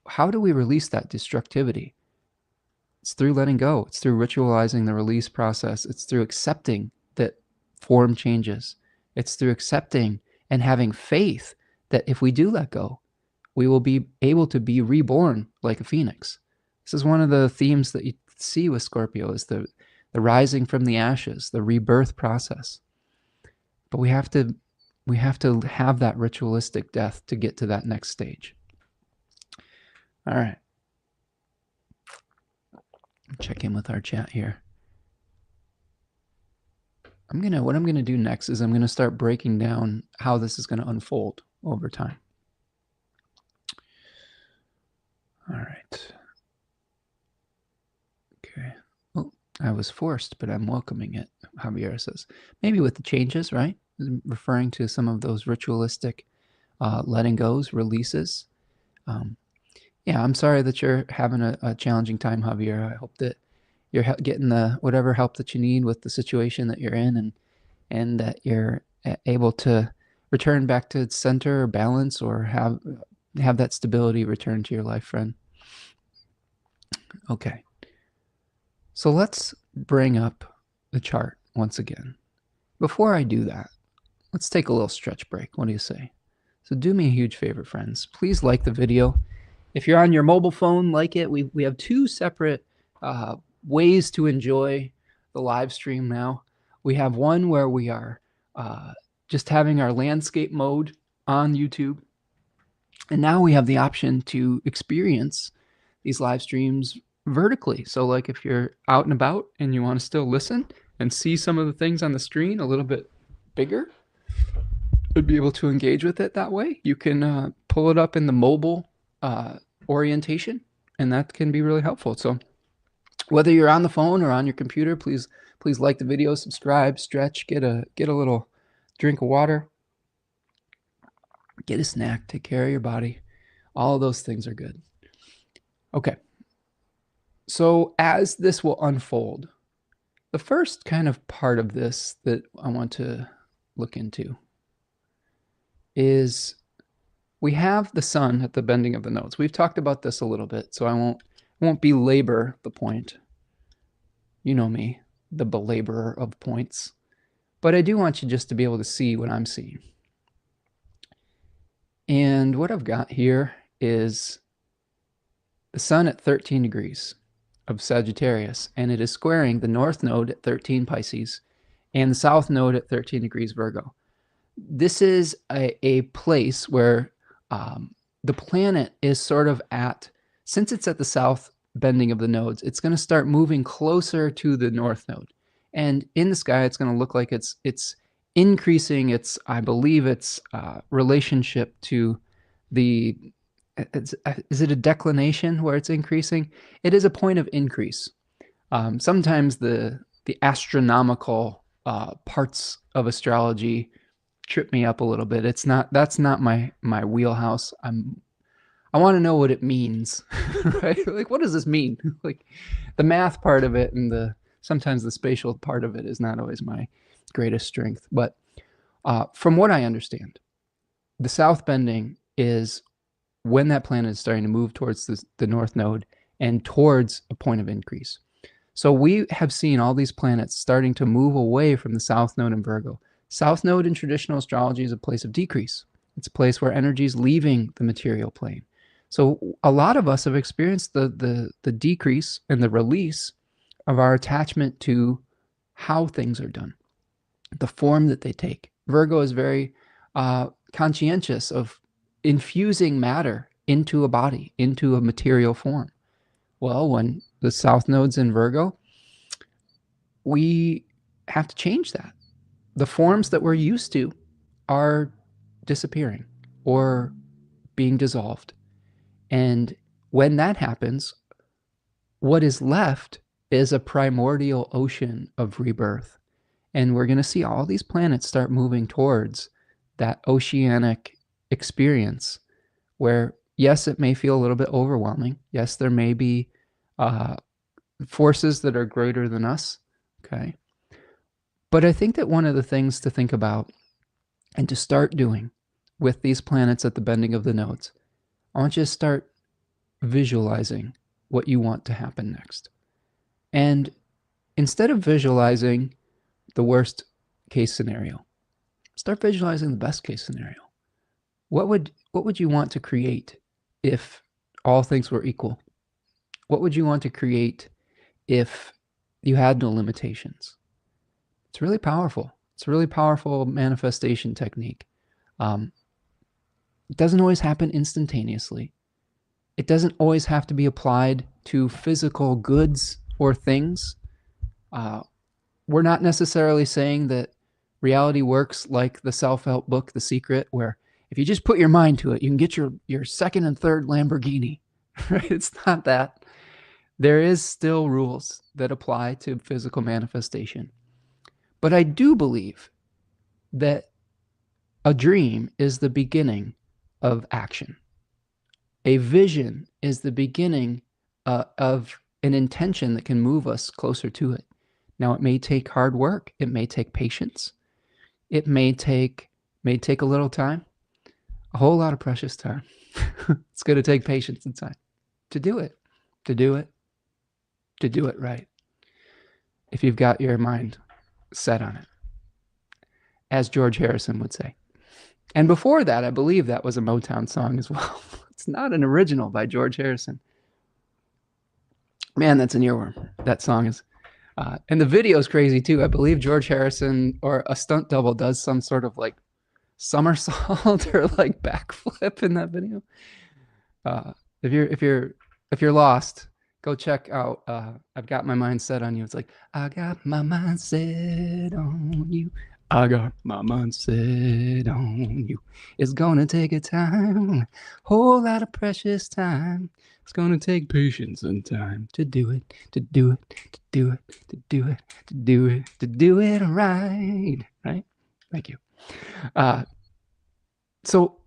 How do we release that destructivity? It's through letting go. It's through ritualizing the release process. It's through accepting that form changes. It's through accepting and having faith that if we do let go, we will be able to be reborn like a phoenix. This is one of the themes that you see with Scorpio, is the rising from the ashes, the rebirth process. But we have to have that ritualistic death to get to that next stage. All right. Check in with our chat here. What I'm gonna do next is I'm gonna start breaking down how this is gonna unfold over time. All right. Okay. Oh, I was forced, but I'm welcoming it, Javier says. Maybe with the changes, right? Referring to some of those ritualistic letting goes, releases. Yeah, I'm sorry that you're having a challenging time, Javier. I hope that you're getting the whatever help that you need with the situation that you're in, and that you're able to return back to center or balance, or have have that stability return to your life, friend. Okay. So let's bring up the chart once again. Before I do that, let's take a little stretch break. What do you say? So do me a huge favor, friends. Please like the video. If you're on your mobile phone, like it. We have two separate ways to enjoy the live stream now. We have one where we are just having our landscape mode on YouTube. And now we have the option to experience these live streams vertically. So like if you're out and about and you want to still listen and see some of the things on the screen a little bit bigger, would be able to engage with it that way. You can pull it up in the mobile orientation, and that can be really helpful. So whether you're on the phone or on your computer, please like the video, subscribe, stretch, get a little drink of water, get a snack, take care of your body. All of those things are good. Okay. So as this will unfold, the first kind of part of this that I want to look into is we have the sun at the bending of the nodes. We've talked about this a little bit, so I won't belabor the point. You know me, the belaborer of points. But I do want you just to be able to see what I'm seeing. And what I've got here is the sun at 13 degrees of Sagittarius, and it is squaring the north node at 13 Pisces and the south node at 13 degrees Virgo. This is a place where the planet is sort of at, since it's at the south bending of the nodes, it's going to start moving closer to the north node. And in the sky, it's going to look like it's increasing its, I believe, its relationship to the, is it a declination where it's increasing? It is a point of increase. Sometimes the astronomical parts of astrology trip me up a little bit. That's not my wheelhouse. I want to know what it means, right? Like, what does this mean? Like, the math part of it and sometimes the spatial part of it is not always my greatest strength. But from what I understand, the south bending is when that planet is starting to move towards the north node and towards a point of increase. So we have seen all these planets starting to move away from the south node in Virgo. South node in traditional astrology is a place of decrease. It's a place where energy is leaving the material plane. So a lot of us have experienced the decrease and the release of our attachment to how things are done, the form that they take. Virgo is very conscientious of infusing matter into a body, into a material form. Well, when the south node's in Virgo, we have to change that. The forms that we're used to are disappearing or being dissolved. And when that happens, what is left is a primordial ocean of rebirth. And we're going to see all these planets start moving towards that oceanic experience where, yes, it may feel a little bit overwhelming. Yes, there may be forces that are greater than us. Okay. But I think that one of the things to think about and to start doing with these planets at the bending of the nodes, I want you to start visualizing what you want to happen next. And instead of visualizing the worst case scenario, start visualizing the best case scenario. What would you want to create if all things were equal? What would you want to create if you had no limitations? It's really powerful. It's a really powerful manifestation technique. It doesn't always happen instantaneously. It doesn't always have to be applied to physical goods or things. We're not necessarily saying that reality works like the self-help book, The Secret, where if you just put your mind to it, you can get your second and third Lamborghini. Right? It's not that. There is still rules that apply to physical manifestation. But I do believe that a dream is the beginning of action. A vision is the beginning of an intention that can move us closer to it. Now, it may take hard work. It may take patience. It may take a little time. A whole lot of precious time. It's going to take patience and time to do it, to do it, to do it right. If you've got your mind set on it, as George Harrison would say. And before that, I believe that was a Motown song as well. It's not an original by George Harrison. Man, that's an earworm. That song is. And the video is crazy too. I believe George Harrison or a stunt double does some sort of like somersault or like backflip in that video. Uh, if you're lost, go check out. I've got my mind set on you. It's like I got my mind set on you. I got my mind set on you. It's gonna take a time, whole lot of precious time. It's gonna take patience and time to do it, to do it, to do it, to do it, to do it, to do it right. Right? Thank you. So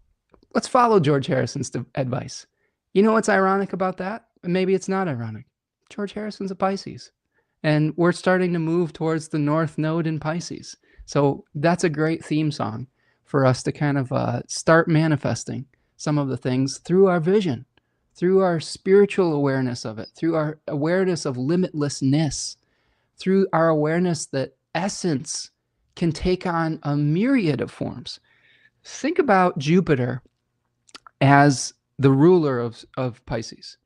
let's follow George Harrison's advice. You know what's ironic about that? Maybe it's not ironic. George Harrison's a Pisces, and we're starting to move towards the North Node in Pisces. So that's a great theme song for us to kind of start manifesting some of the things through our vision, through our spiritual awareness of it, through our awareness of limitlessness, through our awareness that essence can take on a myriad of forms. Think about Jupiter as the ruler of Pisces.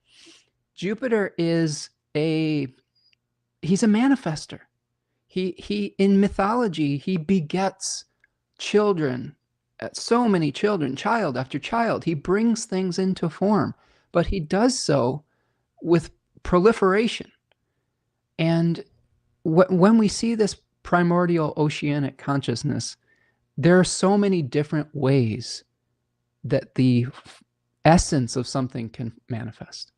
Jupiter is he's a manifester. He in mythology, he begets children, so many children, child after child. He brings things into form, but he does so with proliferation. And when we see this primordial oceanic consciousness, there are so many different ways that the essence of something can manifest.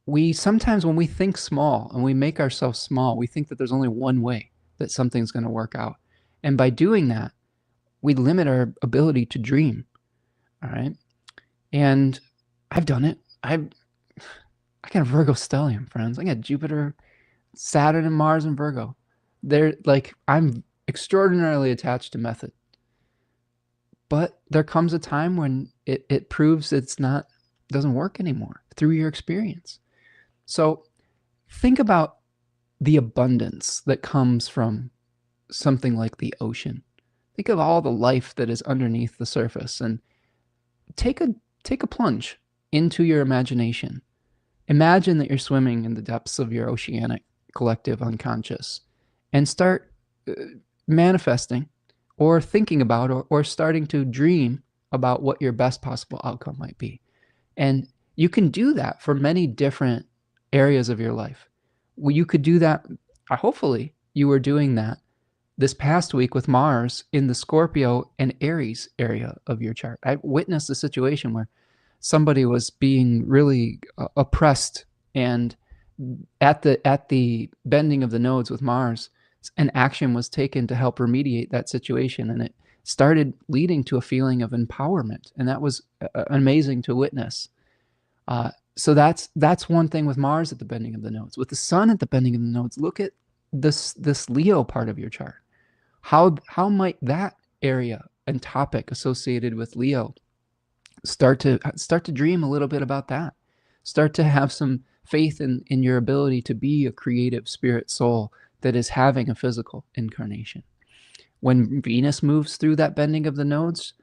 We sometimes, when we think small and we make ourselves small, we think that there's only one way that something's going to work out. And by doing that, we limit our ability to dream. All right. And I've done it. I got a Virgo stellium, friends. I got Jupiter, Saturn, and Mars in Virgo. They're like, I'm extraordinarily attached to method. But there comes a time when it proves doesn't work anymore through your experience. So think about the abundance that comes from something like the ocean. Think of all the life that is underneath the surface and take a plunge into your imagination. Imagine that you're swimming in the depths of your oceanic collective unconscious and start manifesting or thinking about or starting to dream about what your best possible outcome might be. And you can do that for many different areas of your life. Well, you could do that. Hopefully you were doing that this past week with Mars in the Scorpio and Aries area of your chart. I witnessed a situation where somebody was being really oppressed, and at the bending of the nodes with Mars, an action was taken to help remediate that situation, and it started leading to a feeling of empowerment, and that was amazing to witness. So that's one thing with Mars at the bending of the nodes. With the Sun at the bending of the nodes, look at this Leo part of your chart. How might that area and topic associated with Leo start to dream a little bit about that? Start to have some faith in your ability to be a creative spirit soul that is having a physical incarnation. When Venus moves through that bending of the nodes,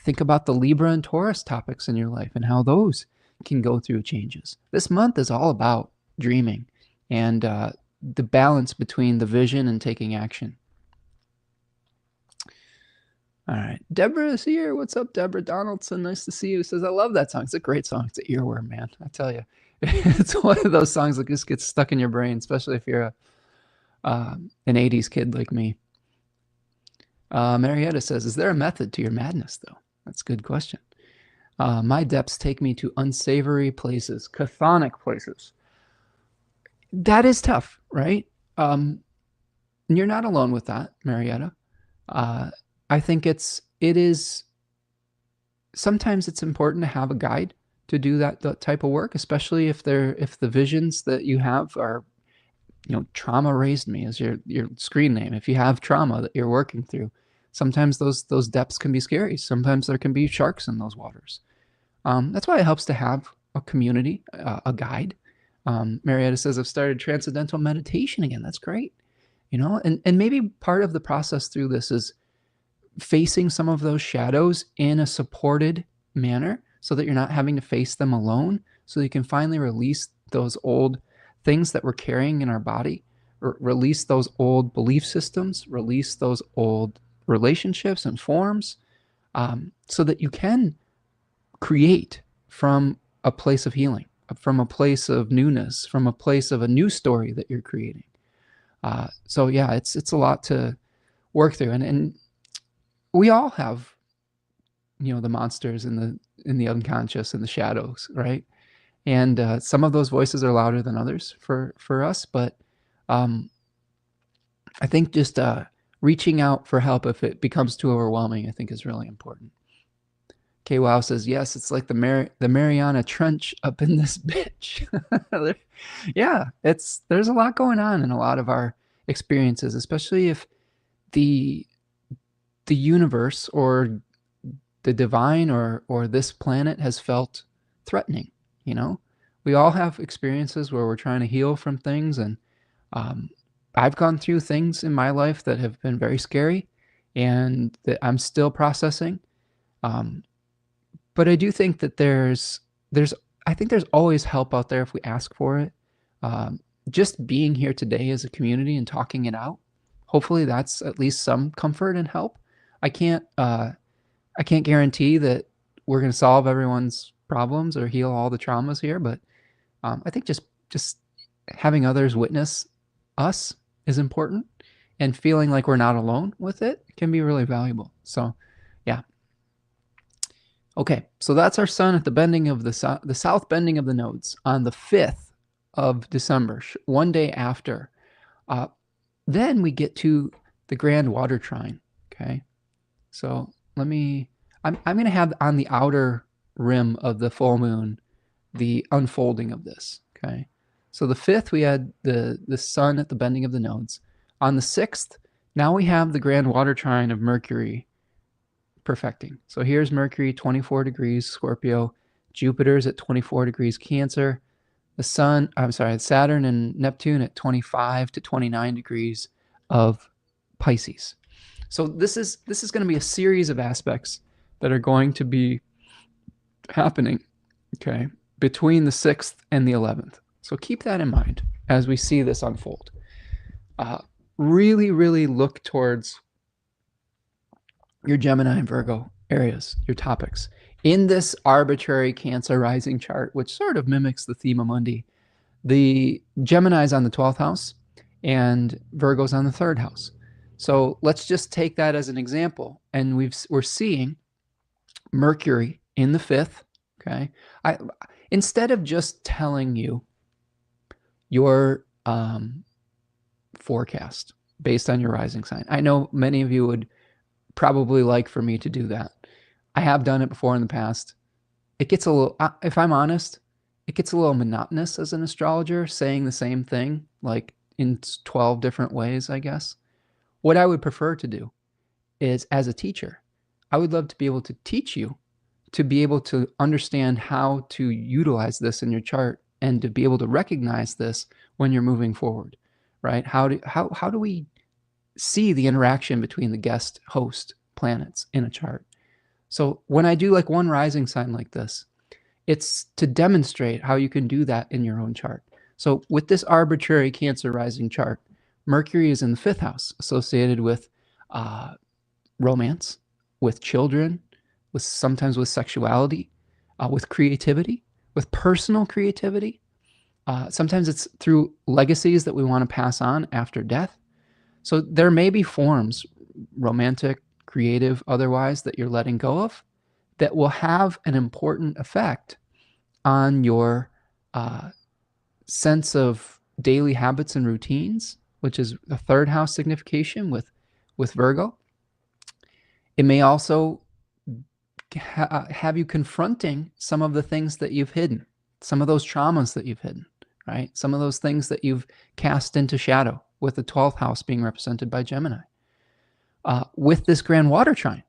think about the Libra and Taurus topics in your life and how those can go through changes. This month is all about dreaming and the balance between the vision and taking action. All right. Deborah is here. What's up, Deborah Donaldson? Nice to see you. Says, I love that song. It's a great song. It's an earworm, man. I tell you. It's one of those songs that just gets stuck in your brain, especially if you're an 80s kid like me. Marietta says, is there a method to your madness, though? That's a good question. My depths take me to unsavory places, chthonic places. That is tough, right? And you're not alone with that, Marietta. I think it is sometimes it's important to have a guide to do that type of work, especially if the visions that you have are, trauma raised me as your screen name. If you have trauma that you're working through, Sometimes those depths can be scary. Sometimes there can be sharks in those waters. That's why it helps to have a community, a guide. Marietta says, I've started transcendental meditation again. That's great. And maybe part of the process through this is facing some of those shadows in a supported manner so that you're not having to face them alone, so that you can finally release those old things that we're carrying in our body, release those old belief systems, release those old relationships and forms, so that you can create from a place of healing, from a place of newness, from a place of a new story that you're creating. So yeah, it's a lot to work through, and we all have, the monsters in the unconscious and the shadows, right? And some of those voices are louder than others for us, but I think just reaching out for help if it becomes too overwhelming, I think is really important. K Wow says, yes, it's like the Mariana Trench up in this bitch. Yeah, there's a lot going on in a lot of our experiences, especially if the universe or the divine or this planet has felt threatening. We all have experiences where we're trying to heal from things, and I've gone through things in my life that have been very scary and that I'm still processing. But I do think that there's always help out there if we ask for it. Just being here today as a community and talking it out, hopefully that's at least some comfort and help. I can't guarantee that we're going to solve everyone's problems or heal all the traumas here, but I think just having others witness us is important, and feeling like we're not alone with it can be really valuable. So, yeah. Okay, so that's our sun at the bending of the south bending of the nodes on the 5th of December, one day after. Then we get to the grand water trine. Okay, so I'm going to have on the outer rim of the full moon the unfolding of this. Okay, so the 5th we had the sun at the bending of the nodes. On the 6th, now we have the grand water trine of Mercury perfecting. So here's Mercury, 24 degrees Scorpio. Jupiter's at 24 degrees Cancer. Saturn and Neptune at 25 to 29 degrees of Pisces. So this is going to be a series of aspects that are going to be happening, okay, between the 6th and the 11th. So keep that in mind as we see this unfold. Really, really look towards your Gemini and Virgo areas, your topics. In this arbitrary Cancer rising chart, which sort of mimics the thema mundi, the Gemini's on the 12th house and Virgo's on the 3rd house. So let's just take that as an example. And we're seeing Mercury in the 5th, okay? Instead of just telling you your forecast based on your rising sign, I know many of you would probably like for me to do that. I have done it before in the past. It gets a little, if I'm honest, it gets a little monotonous as an astrologer, saying the same thing, like in 12 different ways, I guess. What I would prefer to do is, as a teacher, I would love to be able to teach you to be able to understand how to utilize this in your chart and to be able to recognize this when you're moving forward, right? How do we see the interaction between the guest host planets in a chart? So when I do like one rising sign like this, it's to demonstrate how you can do that in your own chart. So with this arbitrary Cancer rising chart, Mercury is in the 5th house, associated with romance, with children, sometimes with sexuality, with creativity, with personal creativity. Sometimes it's through legacies that we want to pass on after death. So there may be forms, romantic, creative, otherwise, that you're letting go of that will have an important effect on your sense of daily habits and routines, which is a 3rd house signification with Virgo. It may also have you confronting some of the things that you've hidden, some of those traumas that you've hidden, right? Some of those things that you've cast into shadow, with the 12th house being represented by Gemini. with this grand water trine.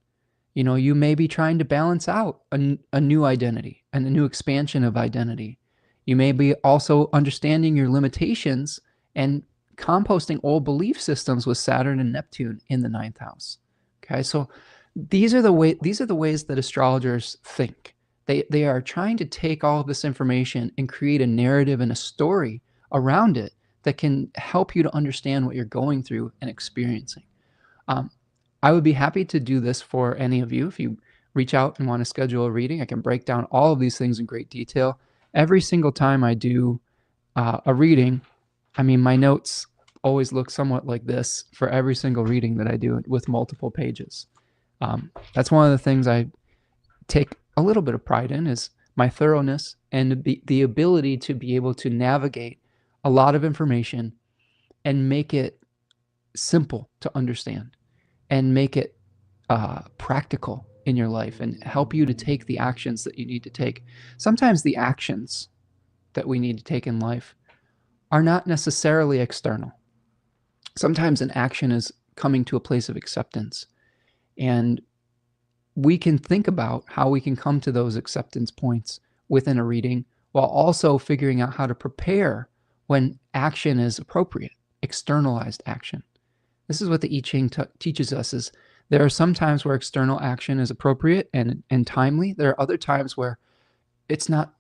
You know, you may be trying to balance out a new identity and a new expansion of identity. You may be also understanding your limitations and composting old belief systems with Saturn and Neptune in the ninth house. Okay, so these are the ways that astrologers think. They are trying to take all of this information and create a narrative and a story around it that can help you to understand what you're going through and experiencing. I would be happy to do this for any of you. If you reach out and want to schedule a reading, I can break down all of these things in great detail. Every single time I do a reading, I mean, my notes always look somewhat like this for every single reading that I do with multiple pages. That's one of the things I take a little bit of pride in, is my thoroughness and the ability to be able to navigate a lot of information and make it simple to understand and make it practical in your life and help you to take the actions that you need to take. Sometimes the actions that we need to take in life are not necessarily external. Sometimes an action is coming to a place of acceptance, and we can think about how we can come to those acceptance points within a reading while also figuring out how to prepare when action is appropriate, externalized action. This is what the I-Ching teaches us, is there are some times where external action is appropriate and timely. There are other times where it's not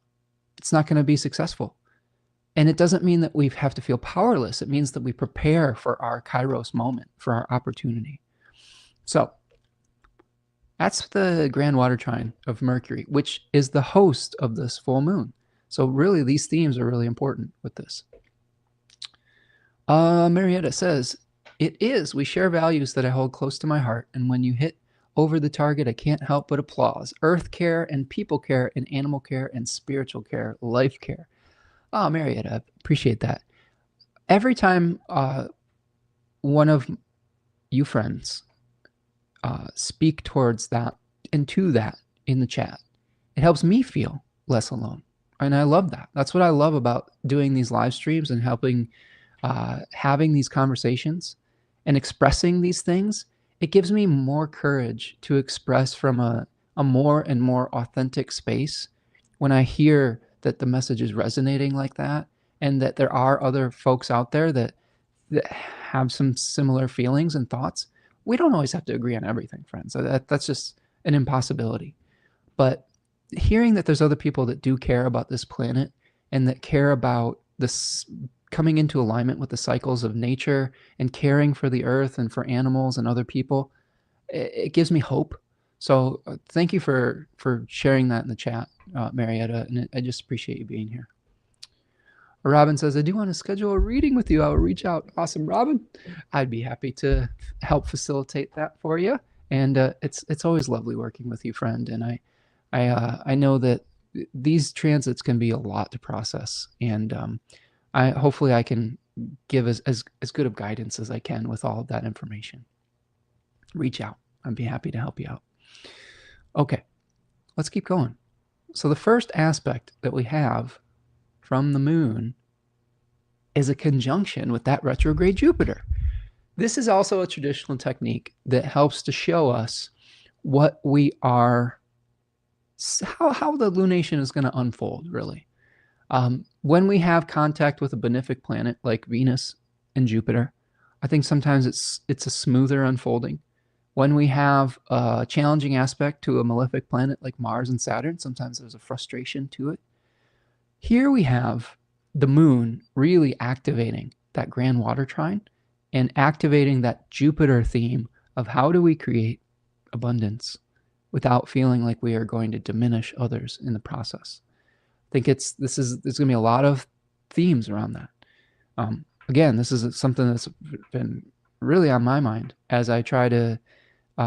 going to be successful. And it doesn't mean that we have to feel powerless. It means that we prepare for our Kairos moment, for our opportunity. So that's the grand water trine of Mercury, which is the host of this full moon. So really, these themes are really important with this. Marietta says, it is. We share values that I hold close to my heart, and when you hit over the target, I can't help but applause. Earth care and people care and animal care and spiritual care, life care. Oh, Marietta, appreciate that. Every time one of you friends speak towards that and to that in the chat, it helps me feel less alone. And I love that. That's what I love about doing these live streams and helping having these conversations and expressing these things. It gives me more courage to express from a more and more authentic space when I hear that the message is resonating like that, and that there are other folks out there that have some similar feelings and thoughts. We don't always have to agree on everything, friends. That's just an impossibility. But hearing that there's other people that do care about this planet and that care about this coming into alignment with the cycles of nature and caring for the earth and for animals and other people, it gives me hope. So thank you for sharing that in the chat, Marietta, and I just appreciate you being here. Robin says, I do want to schedule a reading with you. I will reach out. Awesome, Robin. I'd be happy to help facilitate that for you. And it's always lovely working with you, friend. And I know that these transits can be a lot to process, and hopefully I can give as good of guidance as I can with all of that information. Reach out. I'd be happy to help you out. Okay, let's keep going. So the first aspect that we have from the moon is a conjunction with that retrograde Jupiter. This is also a traditional technique that helps to show us what we are, how the lunation is going to unfold, really. When we have contact with a benefic planet like Venus and Jupiter, I think sometimes it's a smoother unfolding. When we have a challenging aspect to a malefic planet like Mars and Saturn, sometimes there's a frustration to it. Here we have the moon really activating that grand water trine and activating that Jupiter theme of how do we create abundance without feeling like we are going to diminish others in the process. I think there's going to be a lot of themes around that. Again, this is something that's been really on my mind as I try to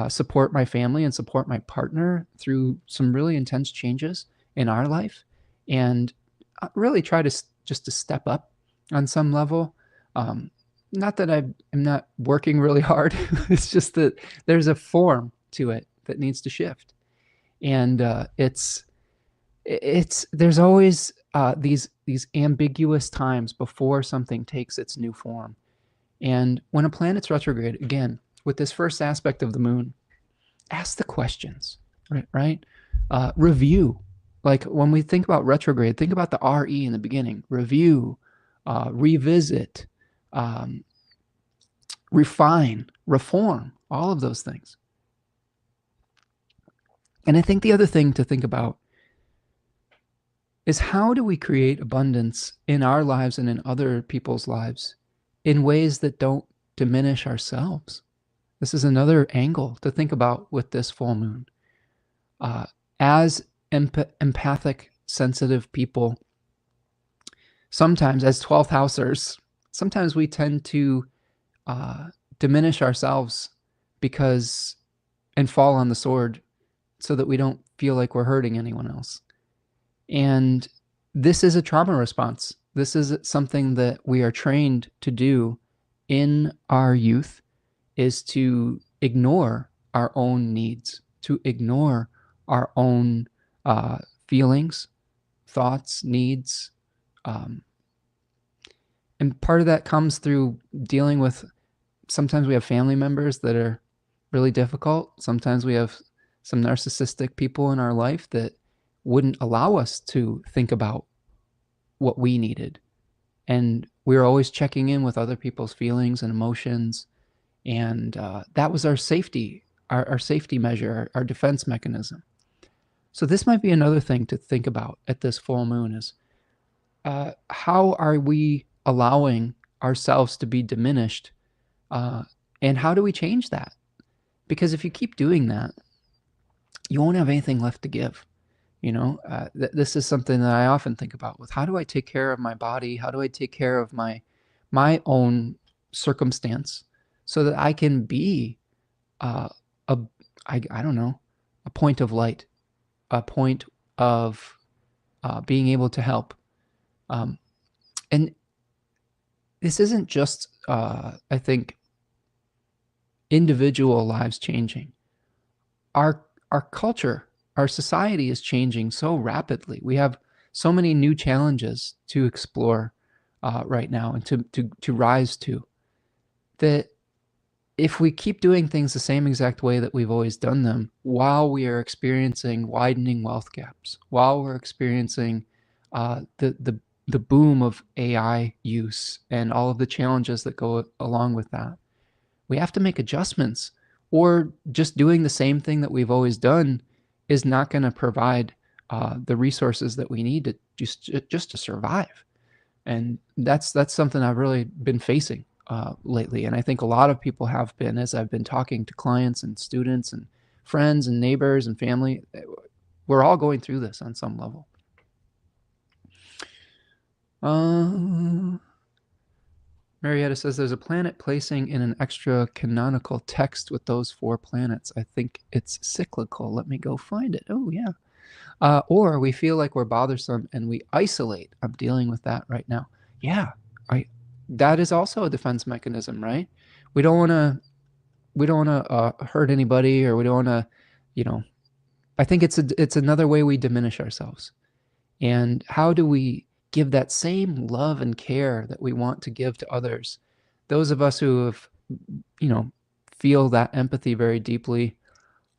support my family and support my partner through some really intense changes in our life, and really try to just to step up on some level. Not that I'm not working really hard. It's just that there's a form to it that needs to shift, and there's always these ambiguous times before something takes its new form. And when a planet's retrograde, again, with this first aspect of the moon, ask the questions, right? Review. Like when we think about retrograde, think about the RE in the beginning. Review, revisit, um, refine, reform, all of those things. And I think the other thing to think about is how do we create abundance in our lives and in other people's lives in ways that don't diminish ourselves? This is another angle to think about with this full moon. As empathic, sensitive people, sometimes as 12th housers, sometimes we tend to diminish ourselves because and fall on the sword so that we don't feel like we're hurting anyone else. And this is a trauma response. This is something that we are trained to do in our youth, is to ignore our own needs, to ignore our own feelings, thoughts, needs. And part of that comes through dealing with, sometimes we have family members that are really difficult. Sometimes we have some narcissistic people in our life that wouldn't allow us to think about what we needed. And we were always checking in with other people's feelings and emotions. And that was our safety, our safety measure, our defense mechanism. So this might be another thing to think about at this full moon is how are we allowing ourselves to be diminished? And how do we change that? Because if you keep doing that, you won't have anything left to give. You know, this is something that I often think about with how do I take care of my body? How do I take care of my own circumstance so that I can be I don't know, a point of light, a point of being able to help. And this isn't just, I think, individual lives changing. Our culture, our society is changing so rapidly. We have so many new challenges to explore right now and to rise to, that if we keep doing things the same exact way that we've always done them, while we are experiencing widening wealth gaps, while we're experiencing the boom of AI use and all of the challenges that go along with that, we have to make adjustments. Or just doing the same thing that we've always done is not going to provide the resources that we need to just to survive. And that's something I've really been facing lately. And I think a lot of people have been, as I've been talking to clients and students and friends and neighbors and family. We're all going through this on some level. Marietta says there's a planet placing in an extra canonical text with those 4 planets. I think it's cyclical. Let me go find it. Oh, yeah. Or we feel like we're bothersome and we isolate. I'm dealing with that right now. Yeah, that is also a defense mechanism, right? We don't want to hurt anybody, or we don't want to, you know. I think it's another way we diminish ourselves. And how do we give that same love and care that we want to give to others? Those of us who have, feel that empathy very deeply,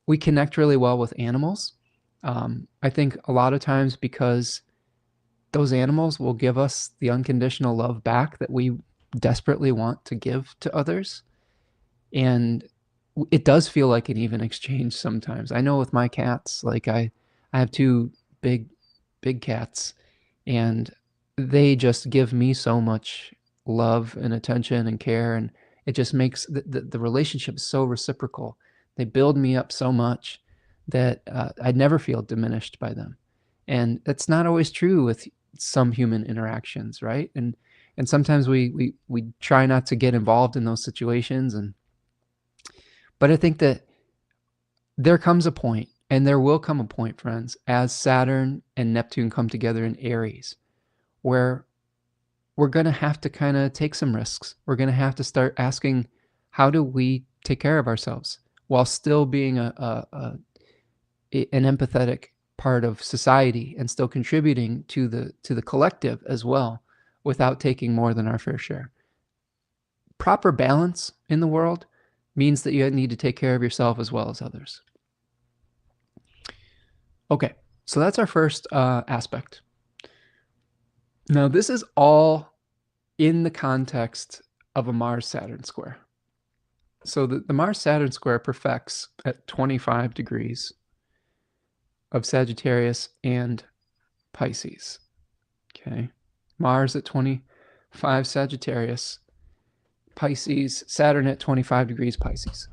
we connect really well with animals. I think a lot of times because those animals will give us the unconditional love back that we desperately want to give to others. And it does feel like an even exchange sometimes. I know with my cats, like I have 2 big cats, and they just give me so much love and attention and care, and it just makes the relationship so reciprocal. They build me up so much that I never feel diminished by them. And that's not always true with some human interactions, right? And sometimes we try not to get involved in those situations. But I think that there comes a point, and there will come a point, friends, as Saturn and Neptune come together in Aries, where we're going to have to kind of take some risks. We're going to have to start asking, how do we take care of ourselves while still being an empathetic part of society and still contributing to the collective as well, without taking more than our fair share. Proper balance in the world means that you need to take care of yourself as well as others. Okay, so that's our first aspect. Now, this is all in the context of a Mars-Saturn square. So the Mars-Saturn square perfects at 25 degrees of Sagittarius and Pisces. Okay, Mars at 25 Sagittarius, Pisces, Saturn at 25 degrees Pisces.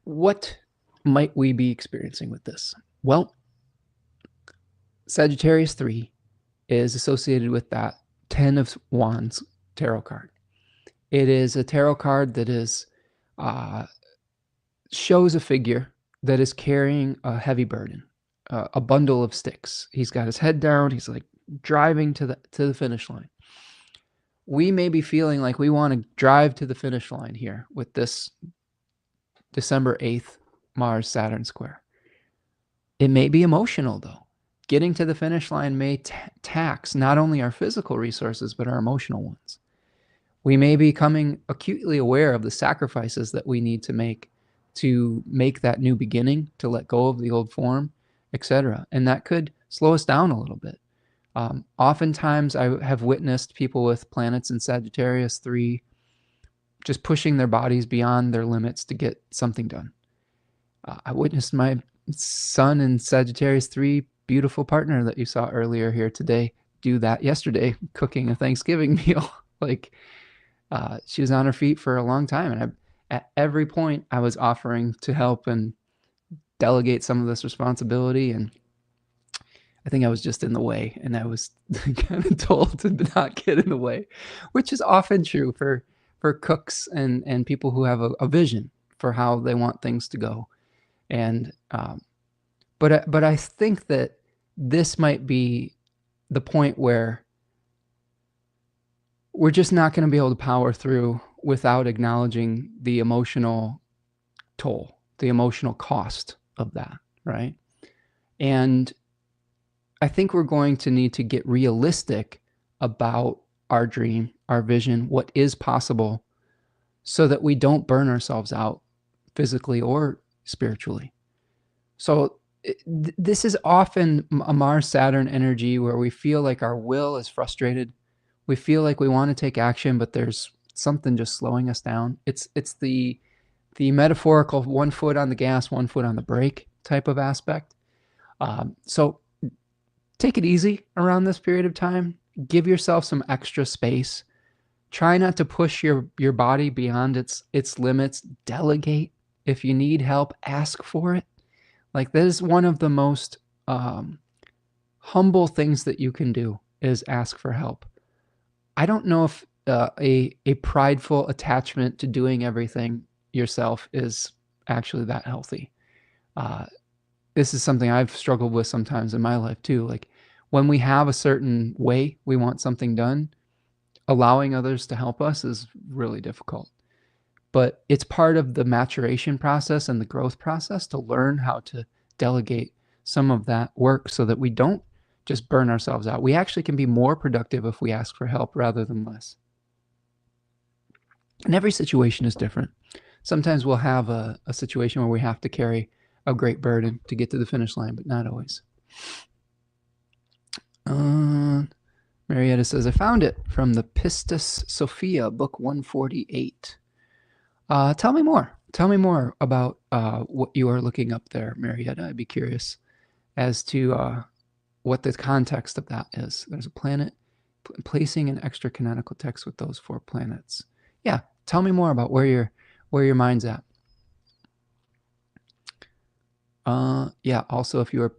What might we be experiencing with this? Well, Sagittarius 3 is associated with that 10 of Wands tarot card. It is a tarot card that is shows a figure that is carrying a heavy burden, a bundle of sticks. He's got his head down. He's like driving to the finish line. We may be feeling like we want to drive to the finish line here with this December 8th Mars-Saturn square. It may be emotional, though. Getting to the finish line may tax not only our physical resources, but our emotional ones. We may be becoming acutely aware of the sacrifices that we need to make that new beginning, to let go of the old form, etc. And that could slow us down a little bit. Oftentimes, I have witnessed people with planets in Sagittarius 3 just pushing their bodies beyond their limits to get something done. I witnessed my son in Sagittarius 3, beautiful partner that you saw earlier here today, do that yesterday, cooking a Thanksgiving meal. She was on her feet for a long time, and at every point I was offering to help and delegate some of this responsibility, and I think I was just in the way, and I was kind of told to not get in the way, which is often true for cooks and people who have a vision for how they want things to go. And but I think that this might be the point where we're just not going to be able to power through without acknowledging the emotional toll, the emotional cost of that, right? And I think we're going to need to get realistic about our dream, our vision, what is possible, so that we don't burn ourselves out physically or spiritually. So this is often a Mars-Saturn energy where we feel like our will is frustrated. We feel like we want to take action, but there's something just slowing us down. It's the metaphorical 1 foot on the gas, 1 foot on the brake type of aspect. So take it easy around this period of time. Give yourself some extra space. Try not to push your body beyond its limits. Delegate. If you need help, ask for it. Like, that is one of the most humble things that you can do, is ask for help. I don't know if a prideful attachment to doing everything yourself is actually that healthy. This is something I've struggled with sometimes in my life too. Like, when we have a certain way we want something done, allowing others to help us is really difficult. But it's part of the maturation process and the growth process to learn how to delegate some of that work so that we don't just burn ourselves out. We actually can be more productive if we ask for help rather than less. And every situation is different. Sometimes we'll have a situation where we have to carry a great burden to get to the finish line, but not always. Marietta says, I found it from the Pistis Sophia, book 148. Tell me more. Tell me more about what you are looking up there, Marietta. I'd be curious as to what the context of that is. There's a planet, placing an extra canonical text with those 4 planets. Yeah, tell me more about where your mind's at. Yeah, also if you were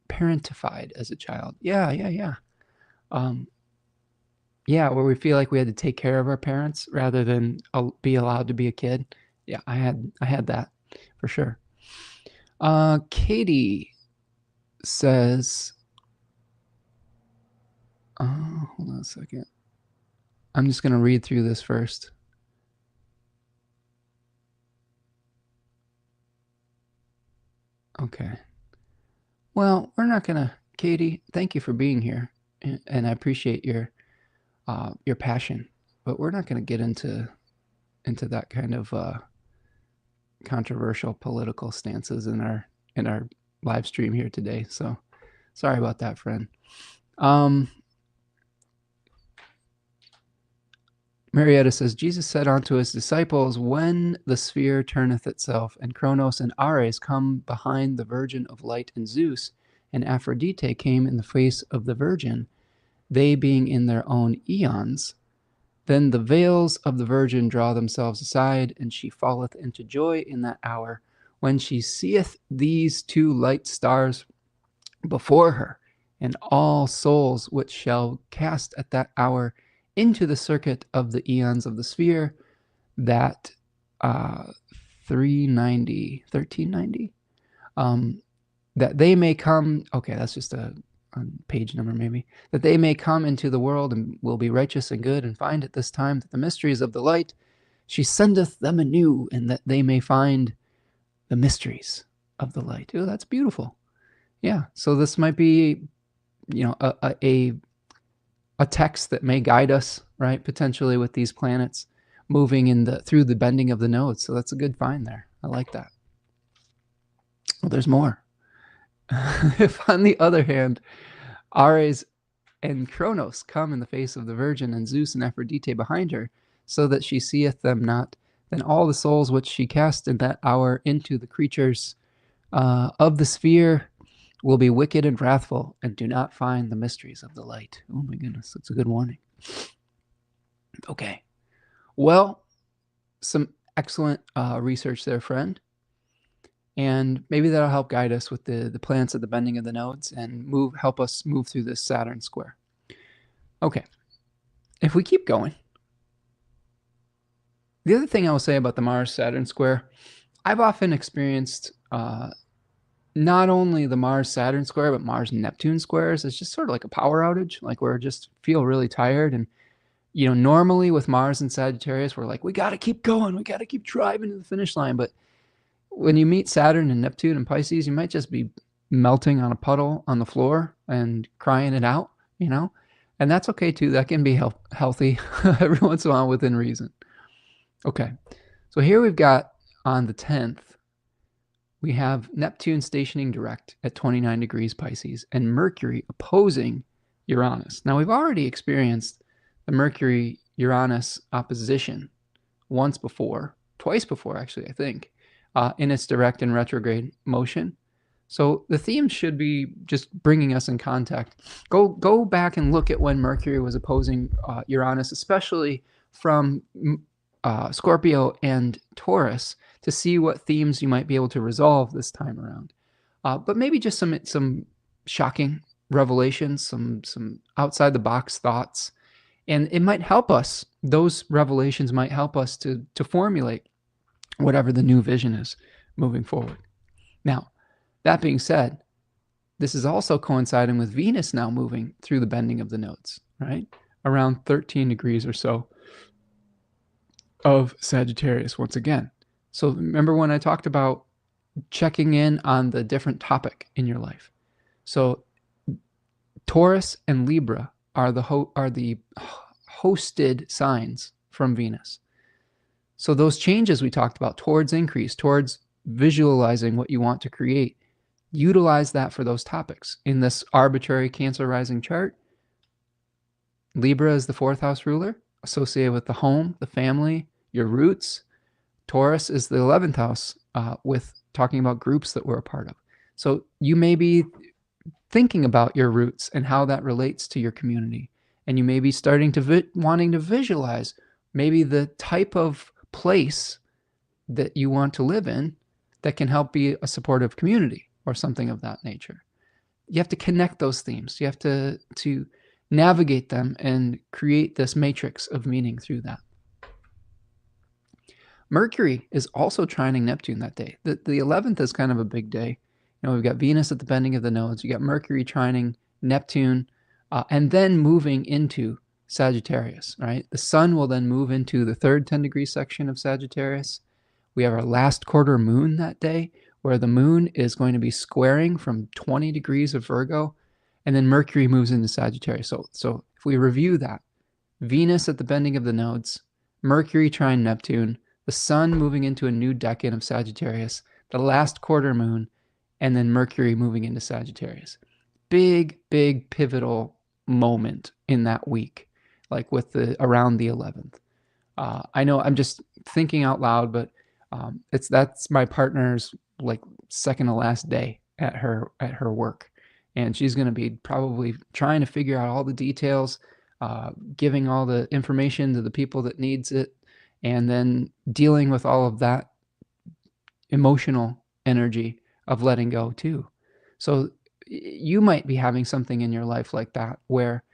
parentified as a child. Yeah. Yeah, where we feel like we had to take care of our parents rather than be allowed to be a kid. Yeah, I had that for sure. Katie says, hold on a second. I'm just going to read through this first. Okay. Well, we're not going to, Katie, thank you for being here. And I appreciate your passion, but we're not going to get into into that kind of controversial political stances in our live stream here today. So sorry about that, friend. Marietta says, Jesus said unto his disciples, when the sphere turneth itself, and Kronos and Ares come behind the Virgin of Light and Zeus, and Aphrodite came in the face of the Virgin, they being in their own eons, then the veils of the Virgin draw themselves aside, and she falleth into joy in that hour, when she seeth these two light stars before her, and all souls which shall cast at that hour into the circuit of the eons of the sphere, that 1390, that they may come, okay, that's just a page number maybe, that they may come into the world and will be righteous and good, and find at this time that the mysteries of the light she sendeth them anew, and that they may find the mysteries of the light. Oh, that's beautiful. Yeah, so this might be, a text that may guide us, right, potentially with these planets moving through the bending of the nodes. So that's a good find there. I like that. Well, there's more. If, on the other hand, Ares and Kronos come in the face of the Virgin, and Zeus and Aphrodite behind her, so that she seeth them not, then all the souls which she cast in that hour into the creatures of the sphere will be wicked and wrathful, and do not find the mysteries of the light. Oh my goodness, that's a good warning. Okay. Well, some excellent research there, friend. And maybe that'll help guide us with the planets at the bending of the nodes and help us move through this Saturn square. Okay. If we keep going, the other thing I will say about the Mars-Saturn square, I've often experienced not only the Mars-Saturn square, but Mars-Neptune squares. It's just sort of like a power outage, like where I just feel really tired. And, normally with Mars and Sagittarius, we're like, we got to keep going. We got to keep driving to the finish line. But when you meet Saturn and Neptune and Pisces, you might just be melting on a puddle on the floor and crying it out, and that's okay too. That can be healthy every once in a while within reason. Okay, so here we've got on the 10th, we have Neptune stationing direct at 29 degrees Pisces and Mercury opposing Uranus. Now, we've already experienced the Mercury-Uranus opposition twice before actually, I think, in its direct and retrograde motion. So the theme should be just bringing us in contact. Go back and look at when Mercury was opposing Uranus, especially from Scorpio and Taurus, to see what themes you might be able to resolve this time around. But maybe just some shocking revelations, some outside the box thoughts, and it might help us. Those revelations might help us to formulate whatever the new vision is moving forward. Now, that being said, this is also coinciding with Venus now moving through the bending of the nodes, right? Around 13 degrees or so of Sagittarius once again. So remember when I talked about checking in on the different topic in your life. So Taurus and Libra are the hosted signs from Venus. So those changes we talked about towards increase, towards visualizing what you want to create, utilize that for those topics. In this arbitrary Cancer rising chart, Libra is the 4th house ruler, associated with the home, the family, your roots. Taurus is the 11th house, with talking about groups that we're a part of. So you may be thinking about your roots and how that relates to your community. And you may be starting to wanting to visualize maybe the type of place that you want to live in that can help be a supportive community or something of that nature. You have to connect those themes. You have to navigate them and create this matrix of meaning through that. Mercury is also trining Neptune that day. The 11th is kind of a big day. We've got Venus at the bending of the nodes. You got Mercury trining Neptune, and then moving into Sagittarius, right? The sun will then move into the 3rd 10-degree section of Sagittarius. We have our last quarter moon that day, where the moon is going to be squaring from 20 degrees of Virgo, and then Mercury moves into Sagittarius. So if we review that, Venus at the bending of the nodes, Mercury trine Neptune, the sun moving into a new decan of Sagittarius, the last quarter moon, and then Mercury moving into Sagittarius. Big, big pivotal moment in that week, like with the around the 11th. I know I'm just thinking out loud, but that's my partner's like second to last day at her work, and she's going to be probably trying to figure out all the details, giving all the information to the people that needs it, and then dealing with all of that emotional energy of letting go too. So you might be having something in your life like that where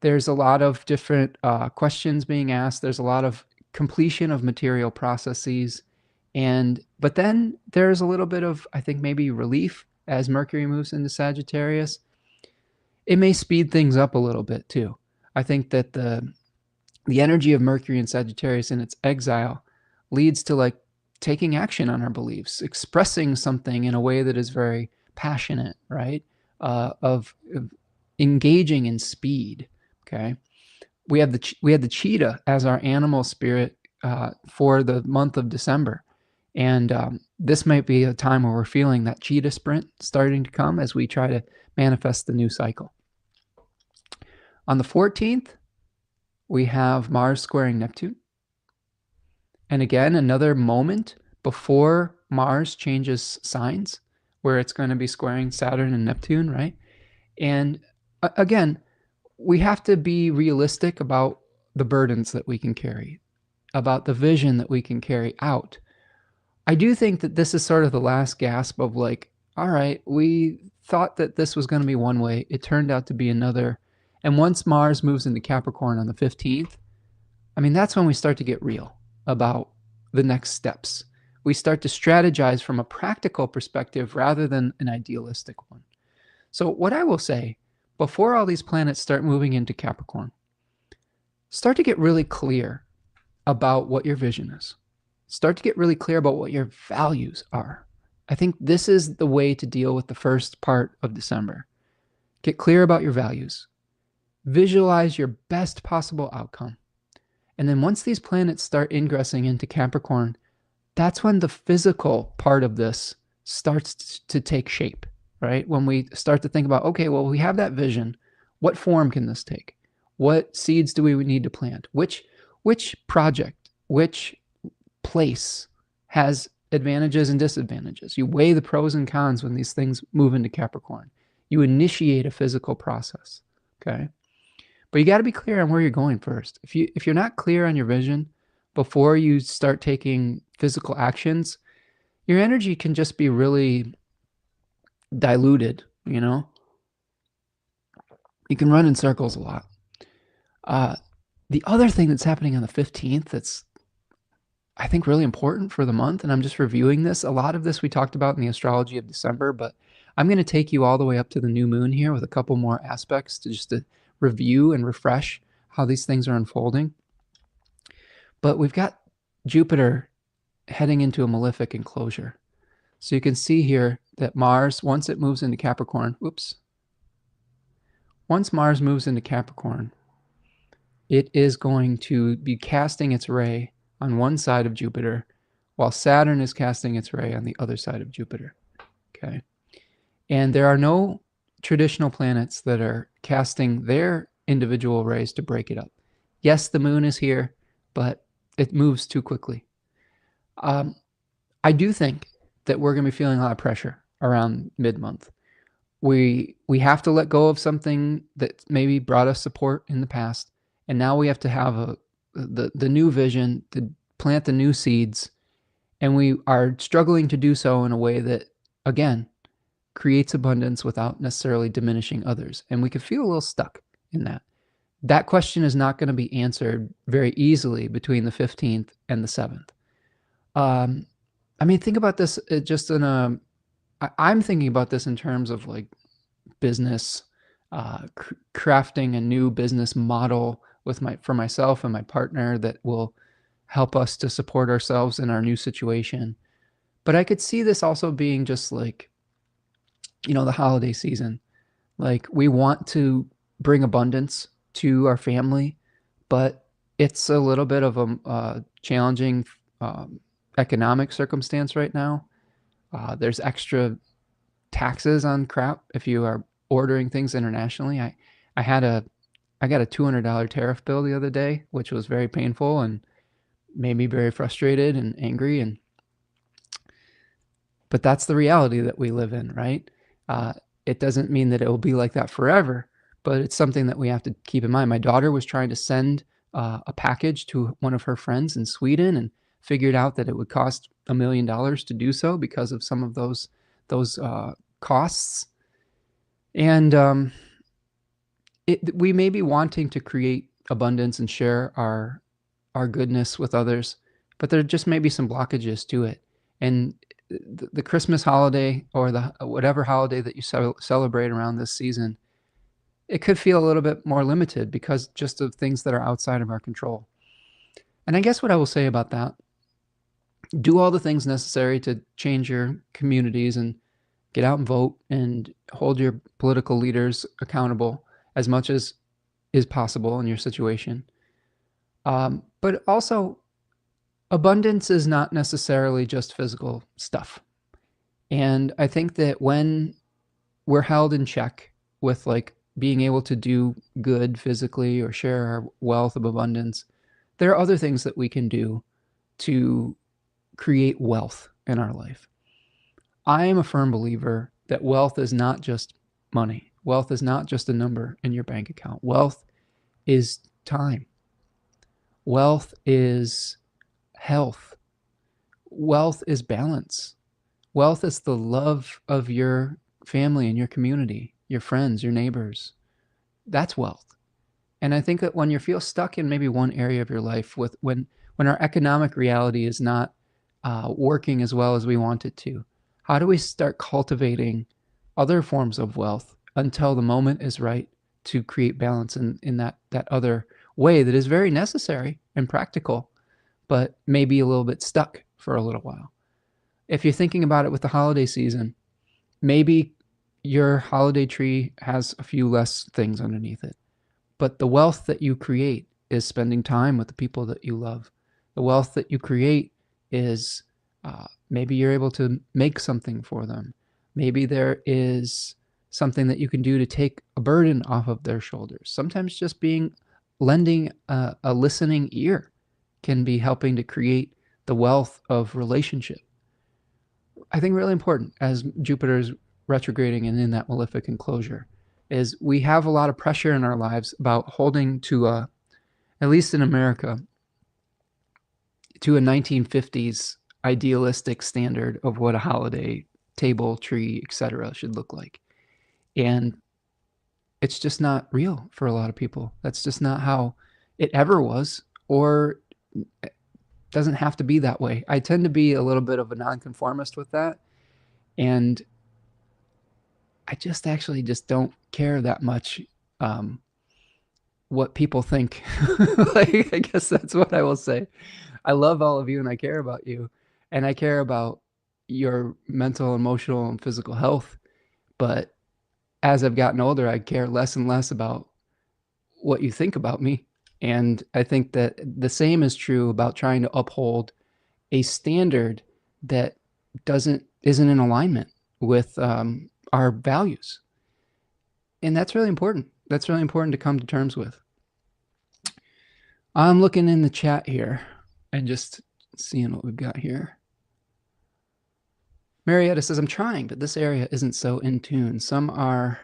there's a lot of different questions being asked. There's a lot of completion of material processes. But then there's a little bit of, I think, maybe relief as Mercury moves into Sagittarius. It may speed things up a little bit too. I think that the energy of Mercury in Sagittarius in its exile leads to like taking action on our beliefs, expressing something in a way that is very passionate, right? Of engaging in speed. Okay, we had the cheetah as our animal spirit for the month of December, and this might be a time where we're feeling that cheetah sprint starting to come as we try to manifest the new cycle. On the 14th, we have Mars squaring Neptune. And again, another moment before Mars changes signs, where it's going to be squaring Saturn and Neptune, right? And again, we have to be realistic about the burdens that we can carry, about the vision that we can carry out. I do think that this is sort of the last gasp of like, all right, we thought that this was going to be one way. It turned out to be another. And once Mars moves into Capricorn on the 15th, I mean, that's when we start to get real about the next steps. We start to strategize from a practical perspective rather than an idealistic one. So what I will say, before all these planets start moving into Capricorn, start to get really clear about what your vision is. Start to get really clear about what your values are. I think this is the way to deal with the first part of December. Get clear about your values. Visualize your best possible outcome. And then once these planets start ingressing into Capricorn, that's when the physical part of this starts to take shape, right? When we start to think about, okay, well, we have that vision. What form can this take? What seeds do we need to plant? Which project, which place has advantages and disadvantages? You weigh the pros and cons when these things move into Capricorn. You initiate a physical process, okay? But you got to be clear on where you're going first. If you're not clear on your vision before you start taking physical actions, your energy can just be really diluted, you know? You can run in circles a lot. The other thing that's happening on the 15th that's, I think, really important for the month, and I'm just reviewing this. A lot of this we talked about in the astrology of December, but I'm going to take you all the way up to the new moon here with a couple more aspects to review and refresh how these things are unfolding. But we've got Jupiter heading into a malefic enclosure. So you can see here that Mars, once it moves into Capricorn, once Mars moves into Capricorn, it is going to be casting its ray on one side of Jupiter, while Saturn is casting its ray on the other side of Jupiter. Okay. And there are no traditional planets that are casting their individual rays to break it up. Yes, the moon is here, but it moves too quickly. I do think that we're going to be feeling a lot of pressure around mid-month. We have to let go of something that maybe brought us support in the past, and now we have to have the new vision to plant the new seeds, and we are struggling to do so in a way that, again, creates abundance without necessarily diminishing others. And we could feel a little stuck in that. That question is not going to be answered very easily between the 15th and the 7th. I mean, think about this just in a, I'm thinking about this in terms of like business, crafting a new business model for myself and my partner that will help us to support ourselves in our new situation. But I could see this also being just like, the holiday season. Like, we want to bring abundance to our family, but It's a little bit of a challenging um, economic circumstance right now. There's extra taxes on crap if you are ordering things internationally. I had a I got a $200 tariff bill the other day, which was very painful and made me very frustrated and angry. And but that's the reality that we live in, right? Uh, it doesn't mean that it will be like that forever, but it's something that we have to keep in mind. My daughter was trying to send a package to one of her friends in Sweden and figured out that it would cost $1 million to do so because of some of those costs. And we may be wanting to create abundance and share our goodness with others, but there just may be some blockages to it. And the Christmas holiday or the whatever holiday that you celebrate around this season, it could feel a little bit more limited because just of things that are outside of our control. And I guess what I will say about that, do all the things necessary to change your communities and get out and vote and hold your political leaders accountable as much as is possible in your situation. But also, abundance is not necessarily just physical stuff. And I think that when we're held in check with like being able to do good physically or share our wealth of abundance, there are other things that we can do to create wealth in our life. I am a firm believer that wealth is not just money. Wealth is not just a number in your bank account. Wealth is time. Wealth is health. Wealth is balance. Wealth is the love of your family and your community, your friends, your neighbors. That's wealth. And I think that when you feel stuck in maybe one area of your life with when our economic reality is not working as well as we want it to, how do we start cultivating other forms of wealth until the moment is right to create balance in that other way that is very necessary and practical, but maybe a little bit stuck for a little while. If you're thinking about it with the holiday season, maybe your holiday tree has a few less things underneath it, but the wealth that you create is spending time with the people that you love. The wealth that you create is maybe you're able to make something for them. Maybe there is something that you can do to take a burden off of their shoulders. Sometimes just lending a listening ear can be helping to create the wealth of relationship. I think really important as Jupiter is retrograding and in that malefic enclosure is we have a lot of pressure in our lives about holding to at least in America, to a 1950s idealistic standard of what a holiday table, tree, etc. should look like. And it's just not real for a lot of people. That's just not how it ever was, or it doesn't have to be that way. I tend to be a little bit of a nonconformist with that. And I just actually just don't care that much what people think. Like, I guess that's what I will say. I love all of you and I care about you. And I care about your mental, emotional, and physical health. But as I've gotten older, I care less and less about what you think about me. And I think that the same is true about trying to uphold a standard that isn't in alignment with our values. And that's really important. That's really important to come to terms with. I'm looking in the chat here and just seeing what we've got here. Marietta says, I'm trying, but this area isn't so in tune. Some are,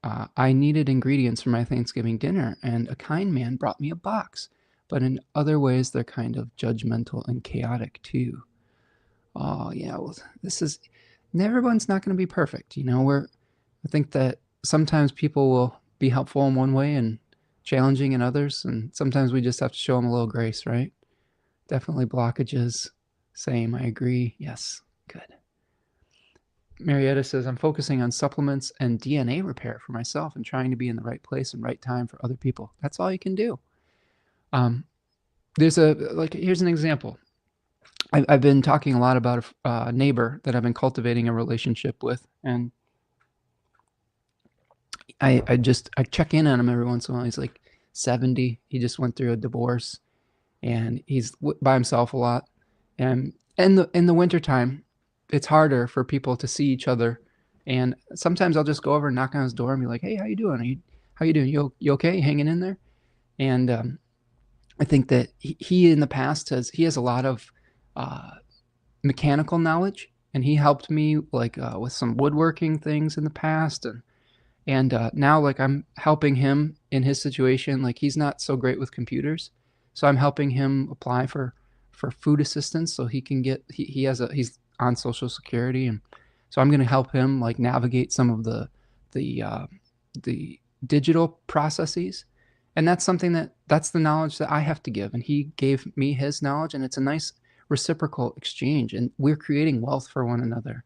I needed ingredients for my Thanksgiving dinner, and a kind man brought me a box. But in other ways, they're kind of judgmental and chaotic too. Oh, yeah, well, everyone's not going to be perfect. I think that sometimes people will be helpful in one way and challenging in others, and sometimes we just have to show them a little grace, right? Definitely blockages. Same, I agree. Yes, good. Marietta says, I'm focusing on supplements and DNA repair for myself and trying to be in the right place and right time for other people. That's all you can do. Here's an example. I've been talking a lot about a neighbor that I've been cultivating a relationship with, and I check in on him every once in a while. He's like 70. He just went through a divorce, and he's by himself a lot. And in the wintertime, it's harder for people to see each other. And sometimes I'll just go over and knock on his door and be like, "Hey, how you doing? How you doing? You okay? Hanging in there?" And I think that he in the past has a lot of uh, mechanical knowledge, and he helped me like with some woodworking things in the past, and now like I'm helping him in his situation. Like he's not so great with computers, so I'm helping him apply for food assistance so he can get he's on social security, and so I'm going to help him like navigate some of the the digital processes. And that's something that's the knowledge that I have to give, and he gave me his knowledge, and it's a nice reciprocal exchange, and we're creating wealth for one another.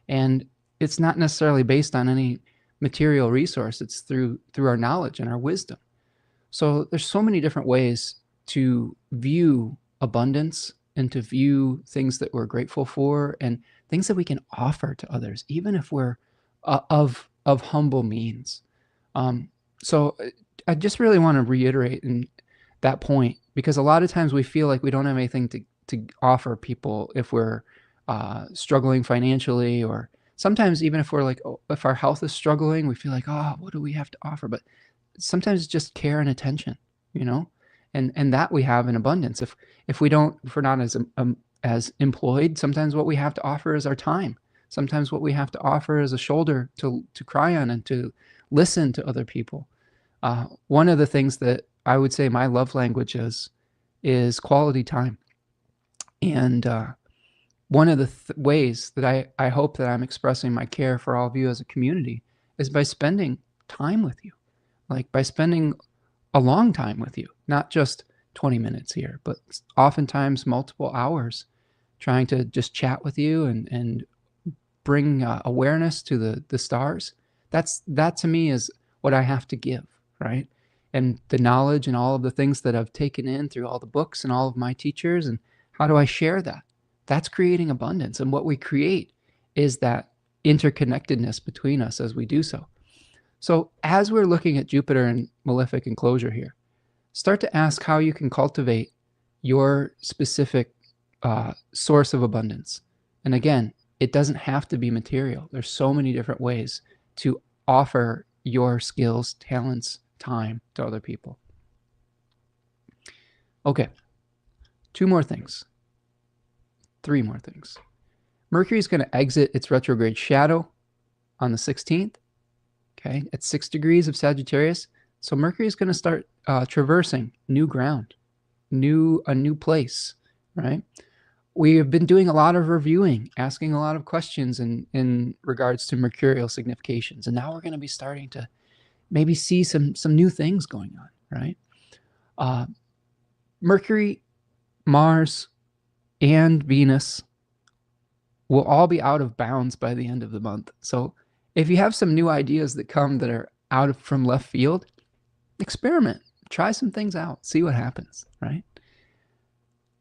And it's not necessarily based on any material resource. It's through our knowledge and our wisdom. So there's so many different ways to view abundance and to view things that we're grateful for and things that we can offer to others, even if we're of humble means. So I just really want to reiterate in that point, because a lot of times we feel like we don't have anything to offer people if we're struggling financially, or sometimes even if we're like, oh, if our health is struggling, we feel like, oh, what do we have to offer? But sometimes it's just care and attention, you know, and that we have in abundance. If we're not as employed, sometimes what we have to offer is our time. Sometimes what we have to offer is a shoulder to cry on and to listen to other people. One of the things that I would say my love language is quality time. And one of the ways that I hope that I'm expressing my care for all of you as a community is by spending time with you, like by spending a long time with you, not just 20 minutes here, but oftentimes multiple hours, trying to just chat with you and bring awareness to the stars. That to me is what I have to give, right? And the knowledge and all of the things that I've taken in through all the books and all of my teachers, and how do I share that? That's creating abundance. And what we create is that interconnectedness between us as we do so. So as we're looking at Jupiter and malefic enclosure here, start to ask how you can cultivate your specific source of abundance. And again, it doesn't have to be material. There's so many different ways to offer your skills, talents, time to other people. Okay, 2 more things. 3 more things. Mercury is going to exit its retrograde shadow on the 16th, okay, at 6 degrees of Sagittarius. So Mercury is going to start traversing new ground, a new place, right? We have been doing a lot of reviewing, asking a lot of questions in regards to mercurial significations, and now we're going to be starting to maybe see some new things going on, right? Mercury, Mars, and Venus will all be out of bounds by the end of the month. So if you have some new ideas that come that are from left field, experiment, try some things out, see what happens, right?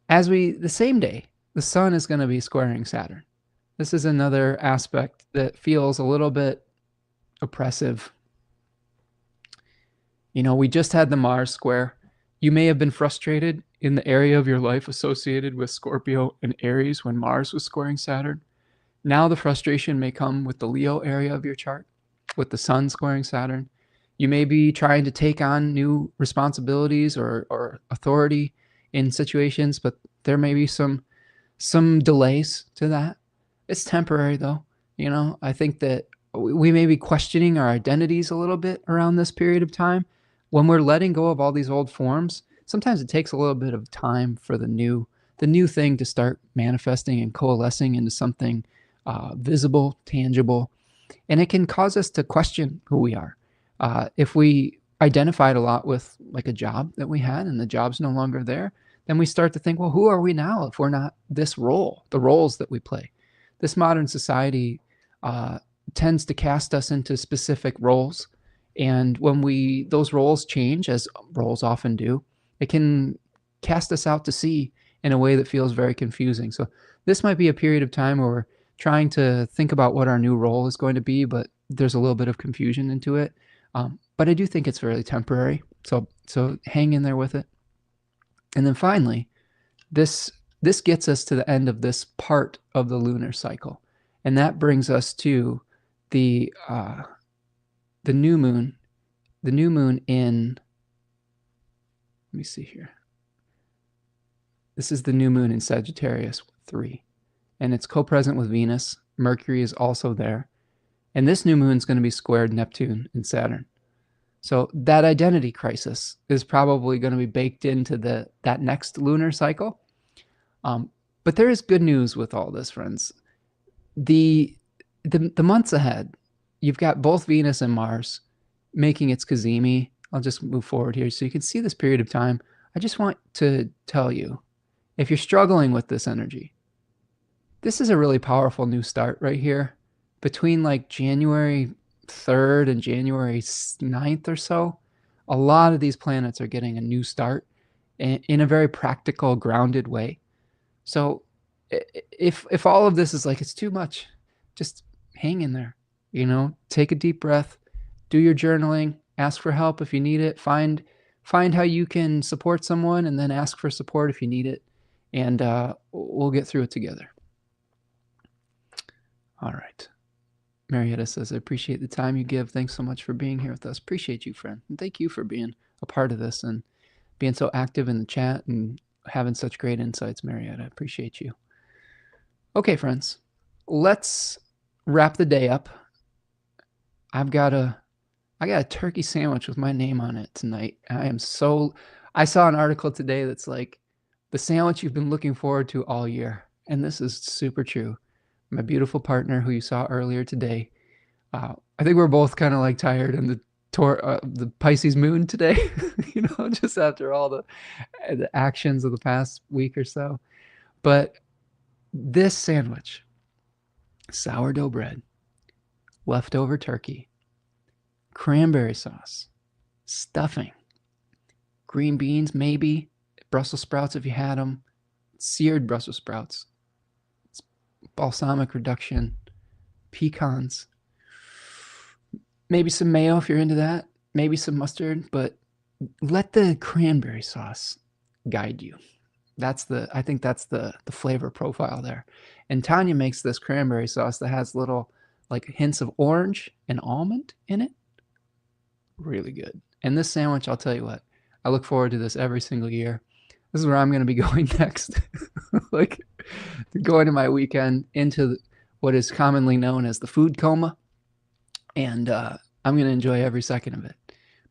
The same day, the sun is going to be squaring Saturn. This is another aspect that feels a little bit oppressive. You know, we just had the Mars square. You may have been frustrated in the area of your life associated with Scorpio and Aries when Mars was squaring Saturn. Now the frustration may come with the Leo area of your chart, with the sun squaring Saturn. You may be trying to take on new responsibilities or authority in situations, but there may be some delays to that. It's temporary though. You know, I think that we may be questioning our identities a little bit around this period of time. When we're letting go of all these old forms, sometimes it takes a little bit of time for the new thing to start manifesting and coalescing into something visible, tangible, and it can cause us to question who we are. If we identified a lot with like a job that we had and the job's no longer there, then we start to think, well, who are we now if we're not this role, the roles that we play? This modern society tends to cast us into specific roles. And when those roles change, as roles often do, it can cast us out to sea in a way that feels very confusing. So this might be a period of time where we're trying to think about what our new role is going to be, but there's a little bit of confusion into it. But I do think it's really temporary. So hang in there with it. And then finally, this gets us to the end of this part of the lunar cycle, and that brings us to the new moon. The new moon in, let me see here. This is the new moon in Sagittarius 3, and it's co-present with Venus. Mercury is also there, and this new moon is going to be squared Neptune and Saturn. So that identity crisis is probably going to be baked into that next lunar cycle. But there is good news with all this, friends. The months ahead, you've got both Venus and Mars making its cazimi. I'll just move forward here so you can see this period of time. I just want to tell you, if you're struggling with this energy, this is a really powerful new start right here. Between like January 3rd and January 9th or so, a lot of these planets are getting a new start in a very practical, grounded way. So if all of this is like, it's too much, just hang in there, take a deep breath, do your journaling, ask for help if you need it, find how you can support someone, and then ask for support if you need it, and we'll get through it together. All right. Marietta says, I appreciate the time you give. Thanks so much for being here with us. Appreciate you, friend. And thank you for being a part of this and being so active in the chat and having such great insights, Marietta. I appreciate you. Okay, friends, let's wrap the day up. I got a turkey sandwich with my name on it tonight. I saw an article today that's like, the sandwich you've been looking forward to all year. And this is super true. My beautiful partner, who you saw earlier today, I think we're both kind of like tired in the Pisces moon today, just after all the actions of the past week or so. But this sandwich, sourdough bread, leftover turkey, cranberry sauce, stuffing, green beans, maybe Brussels sprouts if you had them, seared Brussels sprouts, balsamic reduction, pecans, maybe some mayo if you're into that, maybe some mustard, but let the cranberry sauce guide you. I think that's the flavor profile there. And Tanya makes this cranberry sauce that has little like hints of orange and almond in it. Really good. And this sandwich, I'll tell you what, I look forward to this every single year. This is where I'm going to be going next. Like going to my weekend into what is commonly known as the food coma. And I'm going to enjoy every second of it.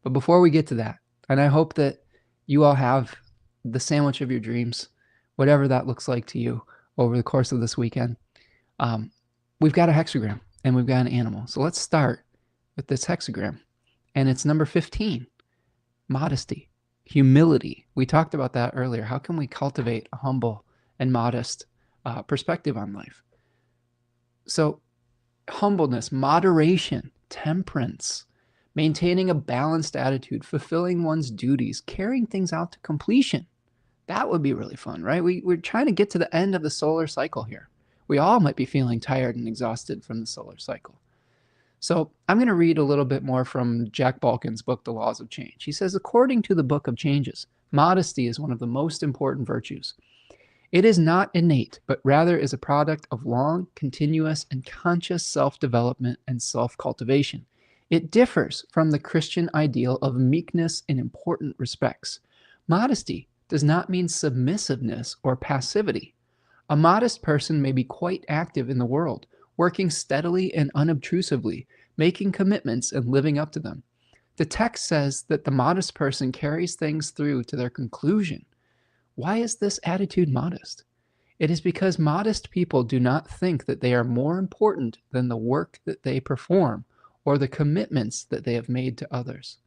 But before we get to that, and I hope that you all have the sandwich of your dreams, whatever that looks like to you over the course of this weekend. We've got a hexagram and we've got an animal. So let's start with this hexagram. And it's number 15, modesty, humility. We talked about that earlier. How can we cultivate a humble and modest perspective on life? So humbleness, moderation, temperance, maintaining a balanced attitude, fulfilling one's duties, carrying things out to completion. That would be really fun, right? We're trying to get to the end of the solar cycle here. We all might be feeling tired and exhausted from the solar cycle. So I'm going to read a little bit more from Jack Balkin's book, The Laws of Change. He says, according to the Book of Changes, modesty is one of the most important virtues. It is not innate, but rather is a product of long, continuous, and conscious self-development and self-cultivation. It differs from the Christian ideal of meekness in important respects. Modesty does not mean submissiveness or passivity. A modest person may be quite active in the world, working steadily and unobtrusively, making commitments and living up to them. The text says that the modest person carries things through to their conclusion. Why is this attitude modest? It is because modest people do not think that they are more important than the work that they perform or the commitments that they have made to others.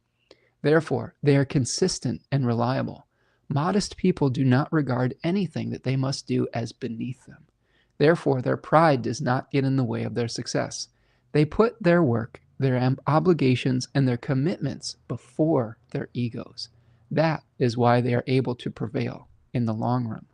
Therefore, they are consistent and reliable. Modest people do not regard anything that they must do as beneath them. Therefore, their pride does not get in the way of their success. They put their work, their obligations, and their commitments before their egos. That is why they are able to prevail in the long run.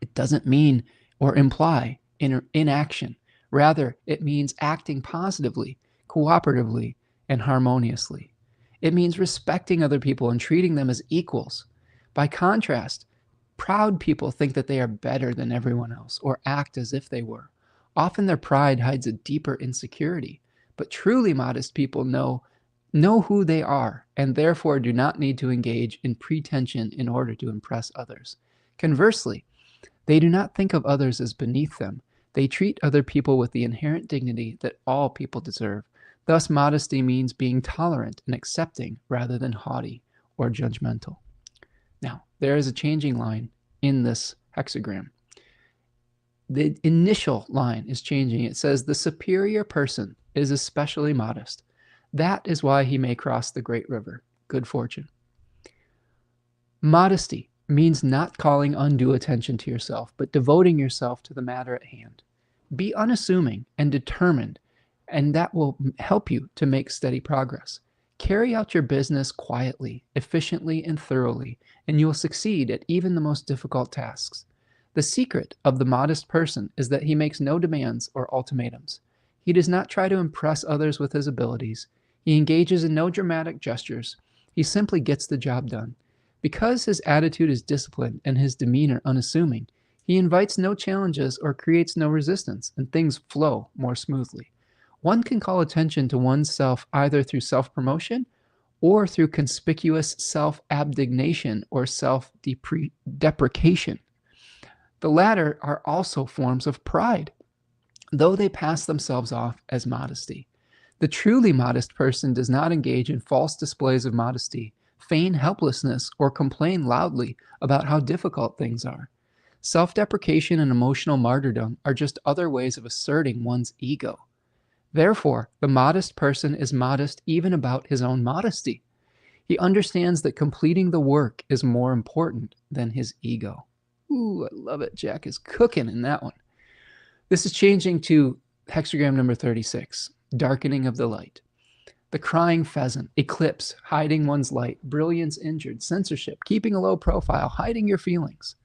It doesn't mean or imply inaction. Rather, it means acting positively, cooperatively, and harmoniously. It means respecting other people and treating them as equals. By contrast, proud people think that they are better than everyone else or act as if they were. Often their pride hides a deeper insecurity, but truly modest people know who they are and therefore do not need to engage in pretension in order to impress others. Conversely, they do not think of others as beneath them. They treat other people with the inherent dignity that all people deserve. Thus, modesty means being tolerant and accepting rather than haughty or judgmental. Now, there is a changing line in this hexagram. The initial line is changing. It says, the superior person is especially modest. That is why he may cross the great river. Good fortune. Modesty means not calling undue attention to yourself, but devoting yourself to the matter at hand. Be unassuming and determined, and that will help you to make steady progress. Carry out your business quietly, efficiently, and thoroughly, and you will succeed at even the most difficult tasks. The secret of the modest person is that he makes no demands or ultimatums. He does not try to impress others with his abilities. He engages in no dramatic gestures. He simply gets the job done. Because his attitude is disciplined and his demeanor unassuming, he invites no challenges or creates no resistance, and things flow more smoothly. One can call attention to oneself either through self-promotion or through conspicuous self-abnegation or self-deprecation. The latter are also forms of pride, though they pass themselves off as modesty. The truly modest person does not engage in false displays of modesty, feign helplessness, or complain loudly about how difficult things are. Self-deprecation and emotional martyrdom are just other ways of asserting one's ego. Therefore, the modest person is modest even about his own modesty. He understands that completing the work is more important than his ego. Ooh, I love it. Jack is cooking in that one. This is changing to hexagram number 36, darkening of the light. The crying pheasant, eclipse, hiding one's light, brilliance injured, censorship, keeping a low profile, hiding your feelings.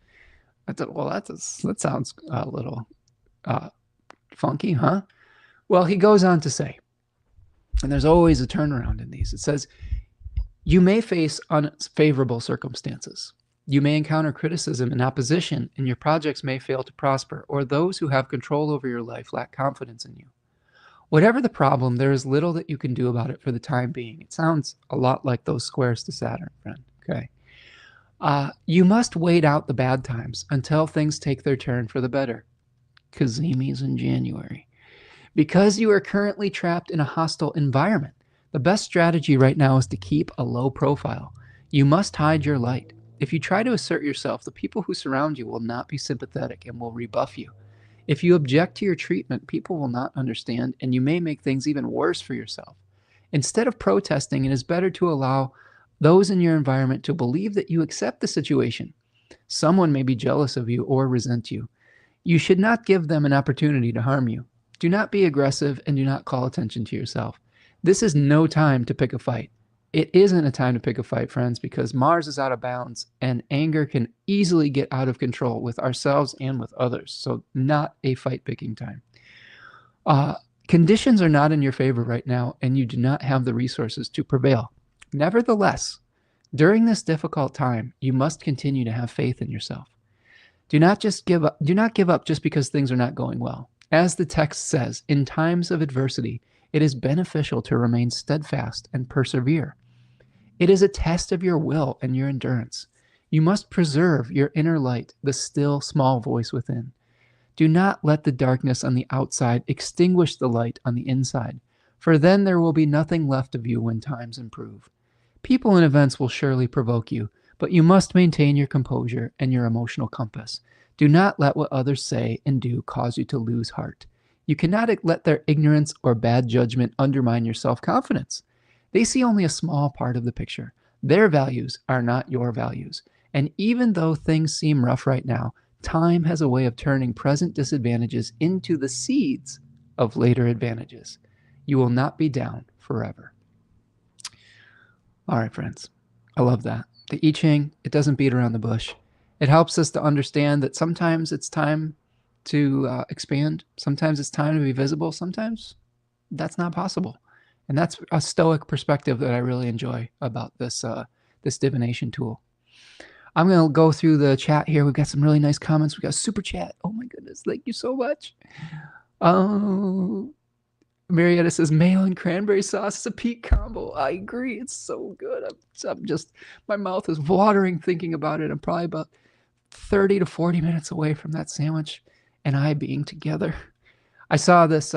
That sounds a little funky, huh? Well, he goes on to say, and there's always a turnaround in these. It says, you may face unfavorable circumstances. You may encounter criticism and opposition, and your projects may fail to prosper, or those who have control over your life lack confidence in you. Whatever the problem, there is little that you can do about it for the time being. It sounds a lot like those squares to Saturn, friend. Okay. You must wait out the bad times until things take their turn for the better. Kazemi's in January. Because you are currently trapped in a hostile environment, the best strategy right now is to keep a low profile. You must hide your light. If you try to assert yourself, the people who surround you will not be sympathetic and will rebuff you. If you object to your treatment, people will not understand, and you may make things even worse for yourself. Instead of protesting, it is better to allow those in your environment to believe that you accept the situation. Someone may be jealous of you or resent you. You should not give them an opportunity to harm you. Do not be aggressive and do not call attention to yourself. This is no time to pick a fight. It isn't a time to pick a fight, friends, because Mars is out of bounds and anger can easily get out of control with ourselves and with others. So not a fight-picking time. Conditions are not in your favor right now, and you do not have the resources to prevail. Nevertheless, during this difficult time, you must continue to have faith in yourself. Do not give up just because things are not going well. As the text says, in times of adversity, it is beneficial to remain steadfast and persevere. It is a test of your will and your endurance. You must preserve your inner light, the still, small voice within. Do not let the darkness on the outside extinguish the light on the inside, for then there will be nothing left of you when times improve. People and events will surely provoke you, but you must maintain your composure and your emotional compass. Do not let what others say and do cause you to lose heart. You cannot let their ignorance or bad judgment undermine your self-confidence. They see only a small part of the picture. Their values are not your values. And even though things seem rough right now, time has a way of turning present disadvantages into the seeds of later advantages. You will not be down forever. All right, friends. I love that. The I-Ching, it doesn't beat around the bush. It helps us to understand that sometimes it's time to expand. Sometimes it's time to be visible. Sometimes that's not possible. And that's a stoic perspective that I really enjoy about this, this divination tool. I'm going to go through the chat here. We've got some really nice comments. We got super chat. Oh my goodness. Thank you so much. Marietta says mayo and cranberry sauce is a peak combo. I agree. It's so good. I'm just, my mouth is watering thinking about it. I'm probably about 30 to 40 minutes away from that sandwich and I being together. I saw this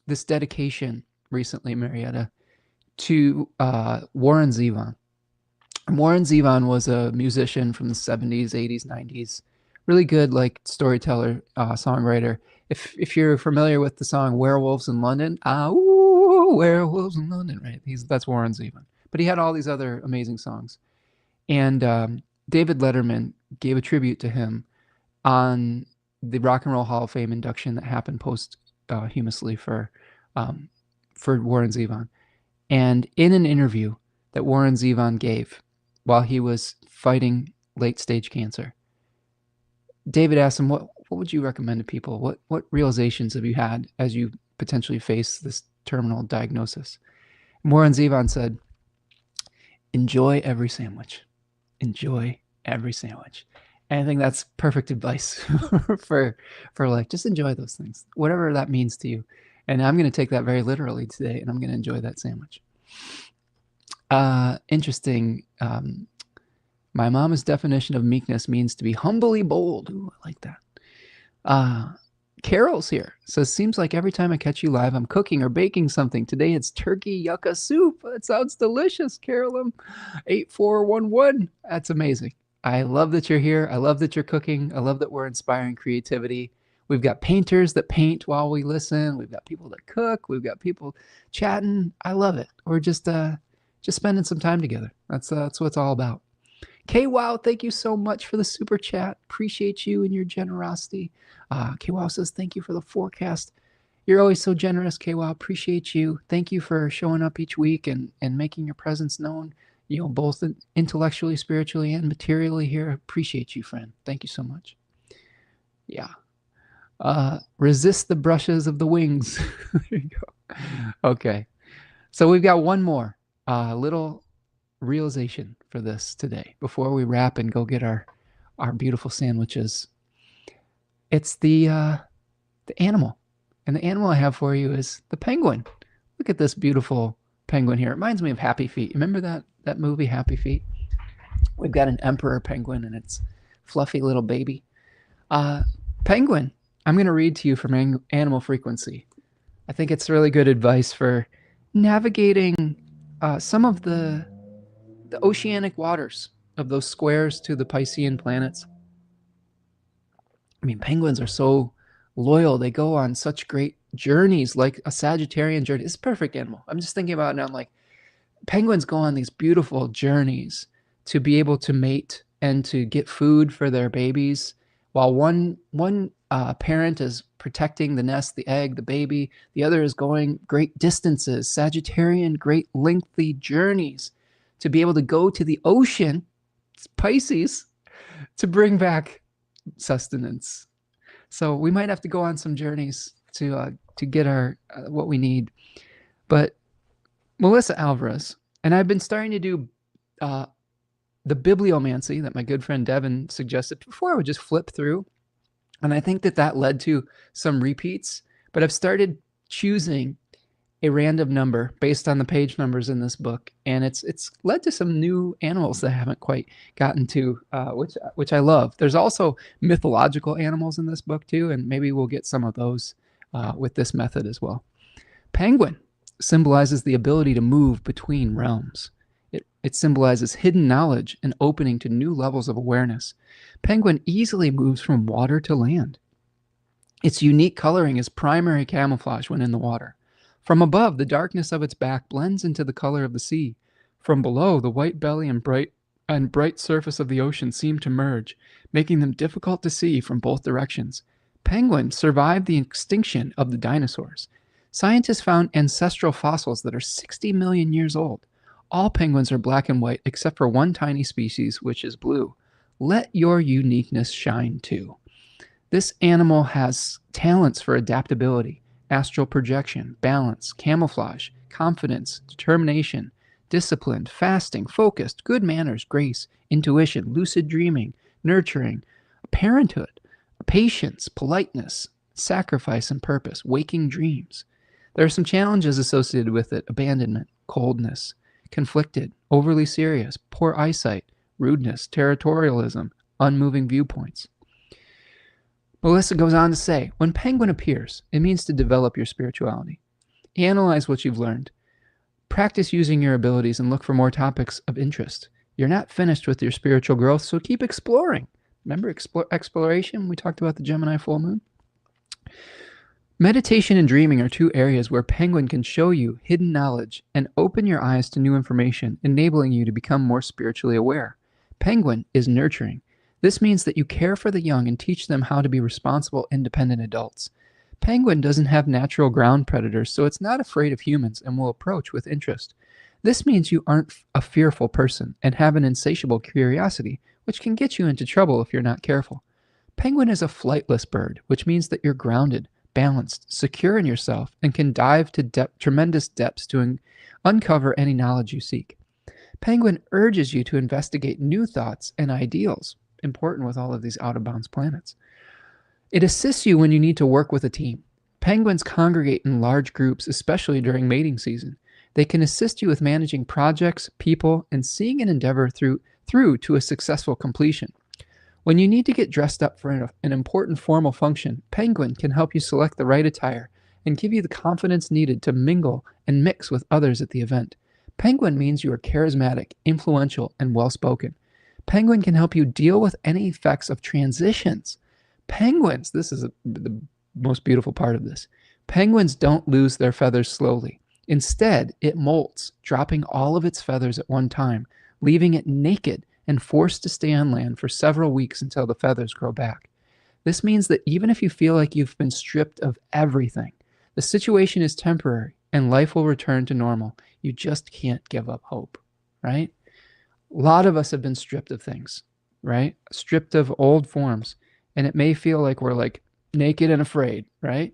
this dedication recently, Marietta, to Warren Zevon. Warren Zevon was a musician from the 70s, 80s, 90s. Really good, like storyteller, songwriter. If you're familiar with the song "Werewolves in London," ooh, werewolves in London, right? That's Warren Zevon. But he had all these other amazing songs. And David Letterman gave a tribute to him on the Rock and Roll Hall of Fame induction that happened posthumously for Warren Zevon. And in an interview that Warren Zevon gave while he was fighting late stage cancer, David asked him, "What would you recommend to people? What realizations have you had as you potentially face this terminal diagnosis?" And Warren Zevon said, "Enjoy every sandwich. Enjoy every sandwich." And I think that's perfect advice for life. Just enjoy those things, whatever that means to you. And I'm going to take that very literally today, and I'm going to enjoy that sandwich. Interesting. My mama's definition of meekness means to be humbly bold. Ooh, I like that. Carol's here. Says, seems like every time I catch you live, I'm cooking or baking something. Today it's turkey yucca soup. That sounds delicious, Carolyn. 8411. That's amazing. I love that you're here. I love that you're cooking. I love that we're inspiring creativity. We've got painters that paint while we listen. We've got people that cook. We've got people chatting. I love it. We're just spending some time together. That's what it's all about. K-Wow, thank you so much for the super chat. Appreciate you and your generosity. K-Wow says, thank you for the forecast. You're always so generous, K-Wow. Appreciate you. Thank you for showing up each week and making your presence known, both intellectually, spiritually, and materially here. Appreciate you, friend. Thank you so much. Yeah. Resist the brushes of the wings. There you go. Okay. So we've got one more little realization for this today before we wrap and go get our beautiful sandwiches. It's the animal, and the animal I have for you is the penguin. Look at this beautiful penguin here. It reminds me of Happy Feet. Remember that movie Happy Feet? We've got an emperor penguin and its fluffy little baby. Penguin, I'm going to read to you from Animal Frequency. I think it's really good advice for navigating some of the oceanic waters of those squares to the Piscean planets. I mean, penguins are so loyal. They go on such great journeys, like a Sagittarian journey. It's a perfect animal. I'm just thinking about it now. I'm like, penguins go on these beautiful journeys to be able to mate and to get food for their babies, while one parent is protecting the nest, the egg, the baby. The other is going great distances, Sagittarian, great lengthy journeys to be able to go to the ocean, Pisces, to bring back sustenance. So we might have to go on some journeys to get our what we need. But Melissa Alvarez, and I've been starting to do the bibliomancy that my good friend Devin suggested. Before I would just flip through, and I think that led to some repeats, but I've started choosing a random number based on the page numbers in this book, and it's led to some new animals that I haven't quite gotten to, which I love. There's also mythological animals in this book too, and maybe we'll get some of those with this method as well. Penguin symbolizes the ability to move between realms. It symbolizes hidden knowledge and opening to new levels of awareness. Penguin easily moves from water to land. Its unique coloring is primary camouflage when in the water. From above, the darkness of its back blends into the color of the sea. From below, the white belly and bright surface of the ocean seem to merge, making them difficult to see from both directions. Penguins survived the extinction of the dinosaurs. Scientists found ancestral fossils that are 60 million years old. All penguins are black and white except for one tiny species, which is blue. Let your uniqueness shine too. This animal has talents for adaptability, astral projection, balance, camouflage, confidence, determination, disciplined, fasting, focused, good manners, grace, intuition, lucid dreaming, nurturing, parenthood, patience, politeness, sacrifice and purpose, waking dreams. There are some challenges associated with it: abandonment, coldness, conflicted, overly serious, poor eyesight, rudeness, territorialism, unmoving viewpoints. Melissa goes on to say, when Penguin appears, it means to develop your spirituality. Analyze what you've learned. Practice using your abilities and look for more topics of interest. You're not finished with your spiritual growth, so keep exploring. Remember exploration? We talked about the Gemini full moon. Meditation and dreaming are two areas where Penguin can show you hidden knowledge and open your eyes to new information, enabling you to become more spiritually aware. Penguin is nurturing. This means that you care for the young and teach them how to be responsible, independent adults. Penguin doesn't have natural ground predators, so it's not afraid of humans and will approach with interest. This means you aren't a fearful person and have an insatiable curiosity, which can get you into trouble if you're not careful. Penguin is a flightless bird, which means that you're grounded, balanced, secure in yourself, and can dive to tremendous depths to uncover any knowledge you seek. Penguin urges you to investigate new thoughts and ideals, important with all of these out-of-bounds planets. It assists you when you need to work with a team. Penguins congregate in large groups, especially during mating season. They can assist you with managing projects, people, and seeing an endeavor through to a successful completion. When you need to get dressed up for an important formal function, Penguin can help you select the right attire and give you the confidence needed to mingle and mix with others at the event. Penguin means you are charismatic, influential, and well-spoken. Penguin can help you deal with any effects of transitions. Penguins, this is the most beautiful part of this. Penguins don't lose their feathers slowly. Instead, it molts, dropping all of its feathers at one time, leaving it naked and forced to stay on land for several weeks until the feathers grow back. This means that even if you feel like you've been stripped of everything, the situation is temporary and life will return to normal. You just can't give up hope, right? A lot of us have been stripped of things, right? Stripped of old forms. And it may feel like we're like naked and afraid, right?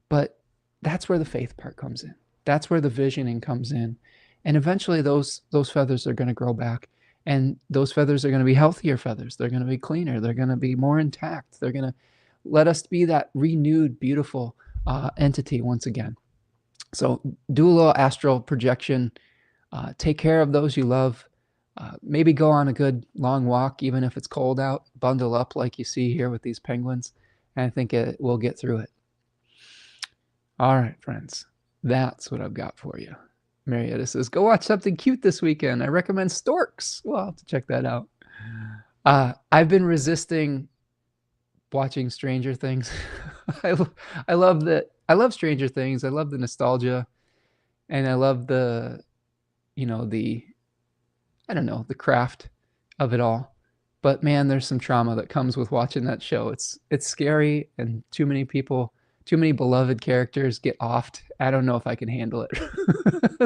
But that's where the faith part comes in. That's where the visioning comes in. And eventually those feathers are going to grow back. And those feathers are going to be healthier feathers. They're going to be cleaner. They're going to be more intact. They're going to let us be that renewed, beautiful entity once again. So do a little astral projection. Take care of those you love. Maybe go on a good long walk, even if it's cold out. Bundle up like you see here with these penguins. And I think we'll get through it. All right, friends. That's what I've got for you. Marietta says, go watch something cute this weekend. I recommend Storks. Well, I'll have to check that out. I've been resisting watching Stranger Things. I love that. I love Stranger Things. I love the nostalgia. And I love the, I don't know, the craft of it all. But man, there's some trauma that comes with watching that show. It's scary, and too many beloved characters get offed. I don't know if I can handle it.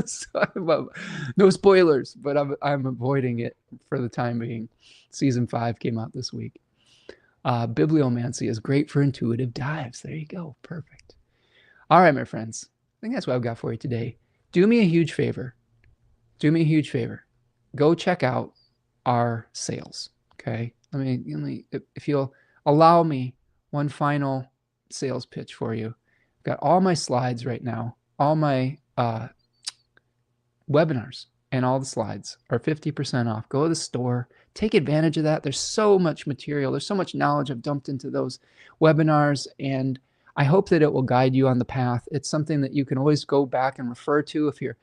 So no spoilers, but I'm avoiding it for the time being. Season 5 came out this week. Bibliomancy is great for intuitive dives. There you go. Perfect. All right, my friends. I think that's what I've got for you today. Do me a huge favor. Go check out our sales. Okay. Let me, if you'll allow me one final sales pitch for you. I've got all my slides right now, all my webinars and all the slides are 50% off. Go to the store, take advantage of that. There's so much material. There's so much knowledge I've dumped into those webinars, and I hope that it will guide you on the path. It's something that you can always go back and refer to if you're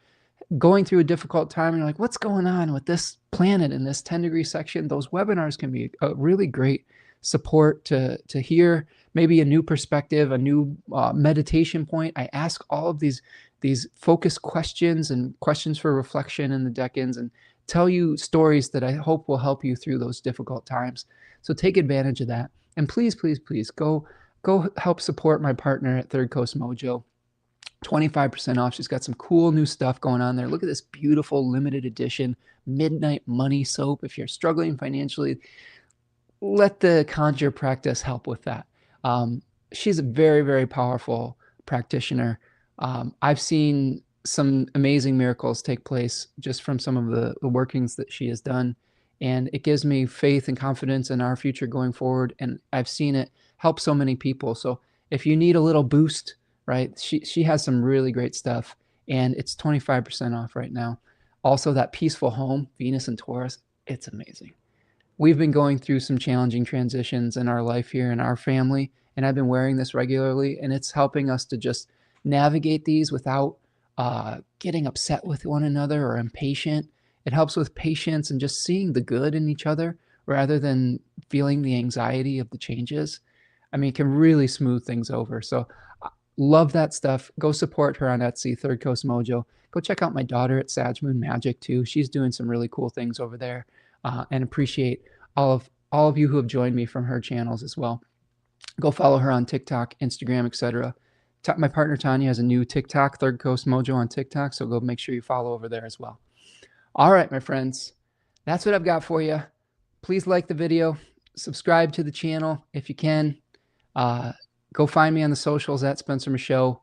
going through a difficult time and you're like, what's going on with this planet in this 10-degree section? Those webinars can be a really great support to hear maybe a new perspective, a new meditation point. I ask all of these focused questions and questions for reflection in the Decans, and tell you stories that I hope will help you through those difficult times. So take advantage of that. And please, please, please go help support my partner at Third Coast Mojo. 25% off. She's got some cool new stuff going on there. Look at this beautiful limited edition Midnight Money Soap. If you're struggling financially, let the conjure practice help with that. She's a very, very powerful practitioner. I've seen some amazing miracles take place just from some of the workings that she has done. And it gives me faith and confidence in our future going forward. And I've seen it help so many people. So if you need a little boost, right, she has some really great stuff. And it's 25% off right now. Also, that peaceful home, Venus and Taurus, it's amazing. We've been going through some challenging transitions in our life here in our family, and I've been wearing this regularly, and it's helping us to just navigate these without getting upset with one another or impatient. It helps with patience and just seeing the good in each other rather than feeling the anxiety of the changes. I mean, it can really smooth things over. So, love that stuff. Go support her on Etsy, Third Coast Mojo. Go check out my daughter at Sag Moon Magic too. She's doing some really cool things over there, and appreciate all of you who have joined me from her channels as well. Go follow her on TikTok, Instagram, etc. My partner Tanya has a new TikTok, Third Coast Mojo on TikTok, so go make sure you follow over there as well. All right, my friends, that's what I've got for you. Please like the video, subscribe to the channel if you can. Uh, Go find me on the socials at Spencer Michaud.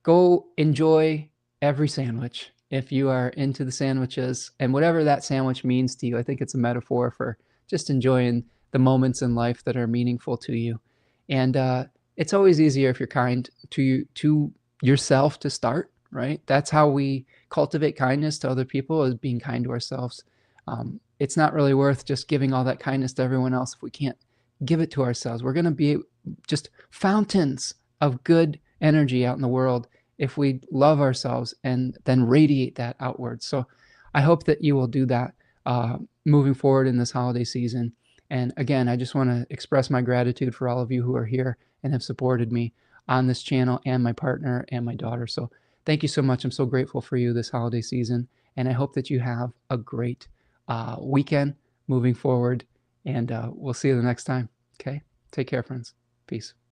Go enjoy every sandwich if you are into the sandwiches and whatever that sandwich means to you. I think it's a metaphor for just enjoying the moments in life that are meaningful to you. And it's always easier if you're kind to yourself to start, right? That's how we cultivate kindness to other people, is being kind to ourselves. It's not really worth just giving all that kindness to everyone else if we can't give it to ourselves. We're going to be just fountains of good energy out in the world if we love ourselves and then radiate that outward. So I hope that you will do that moving forward in this holiday season. And again, I just want to express my gratitude for all of you who are here and have supported me on this channel, and my partner and my daughter. So thank you so much. I'm so grateful for you this holiday season. And I hope that you have a great weekend moving forward. And we'll see you the next time. Okay? Take care, friends. Peace.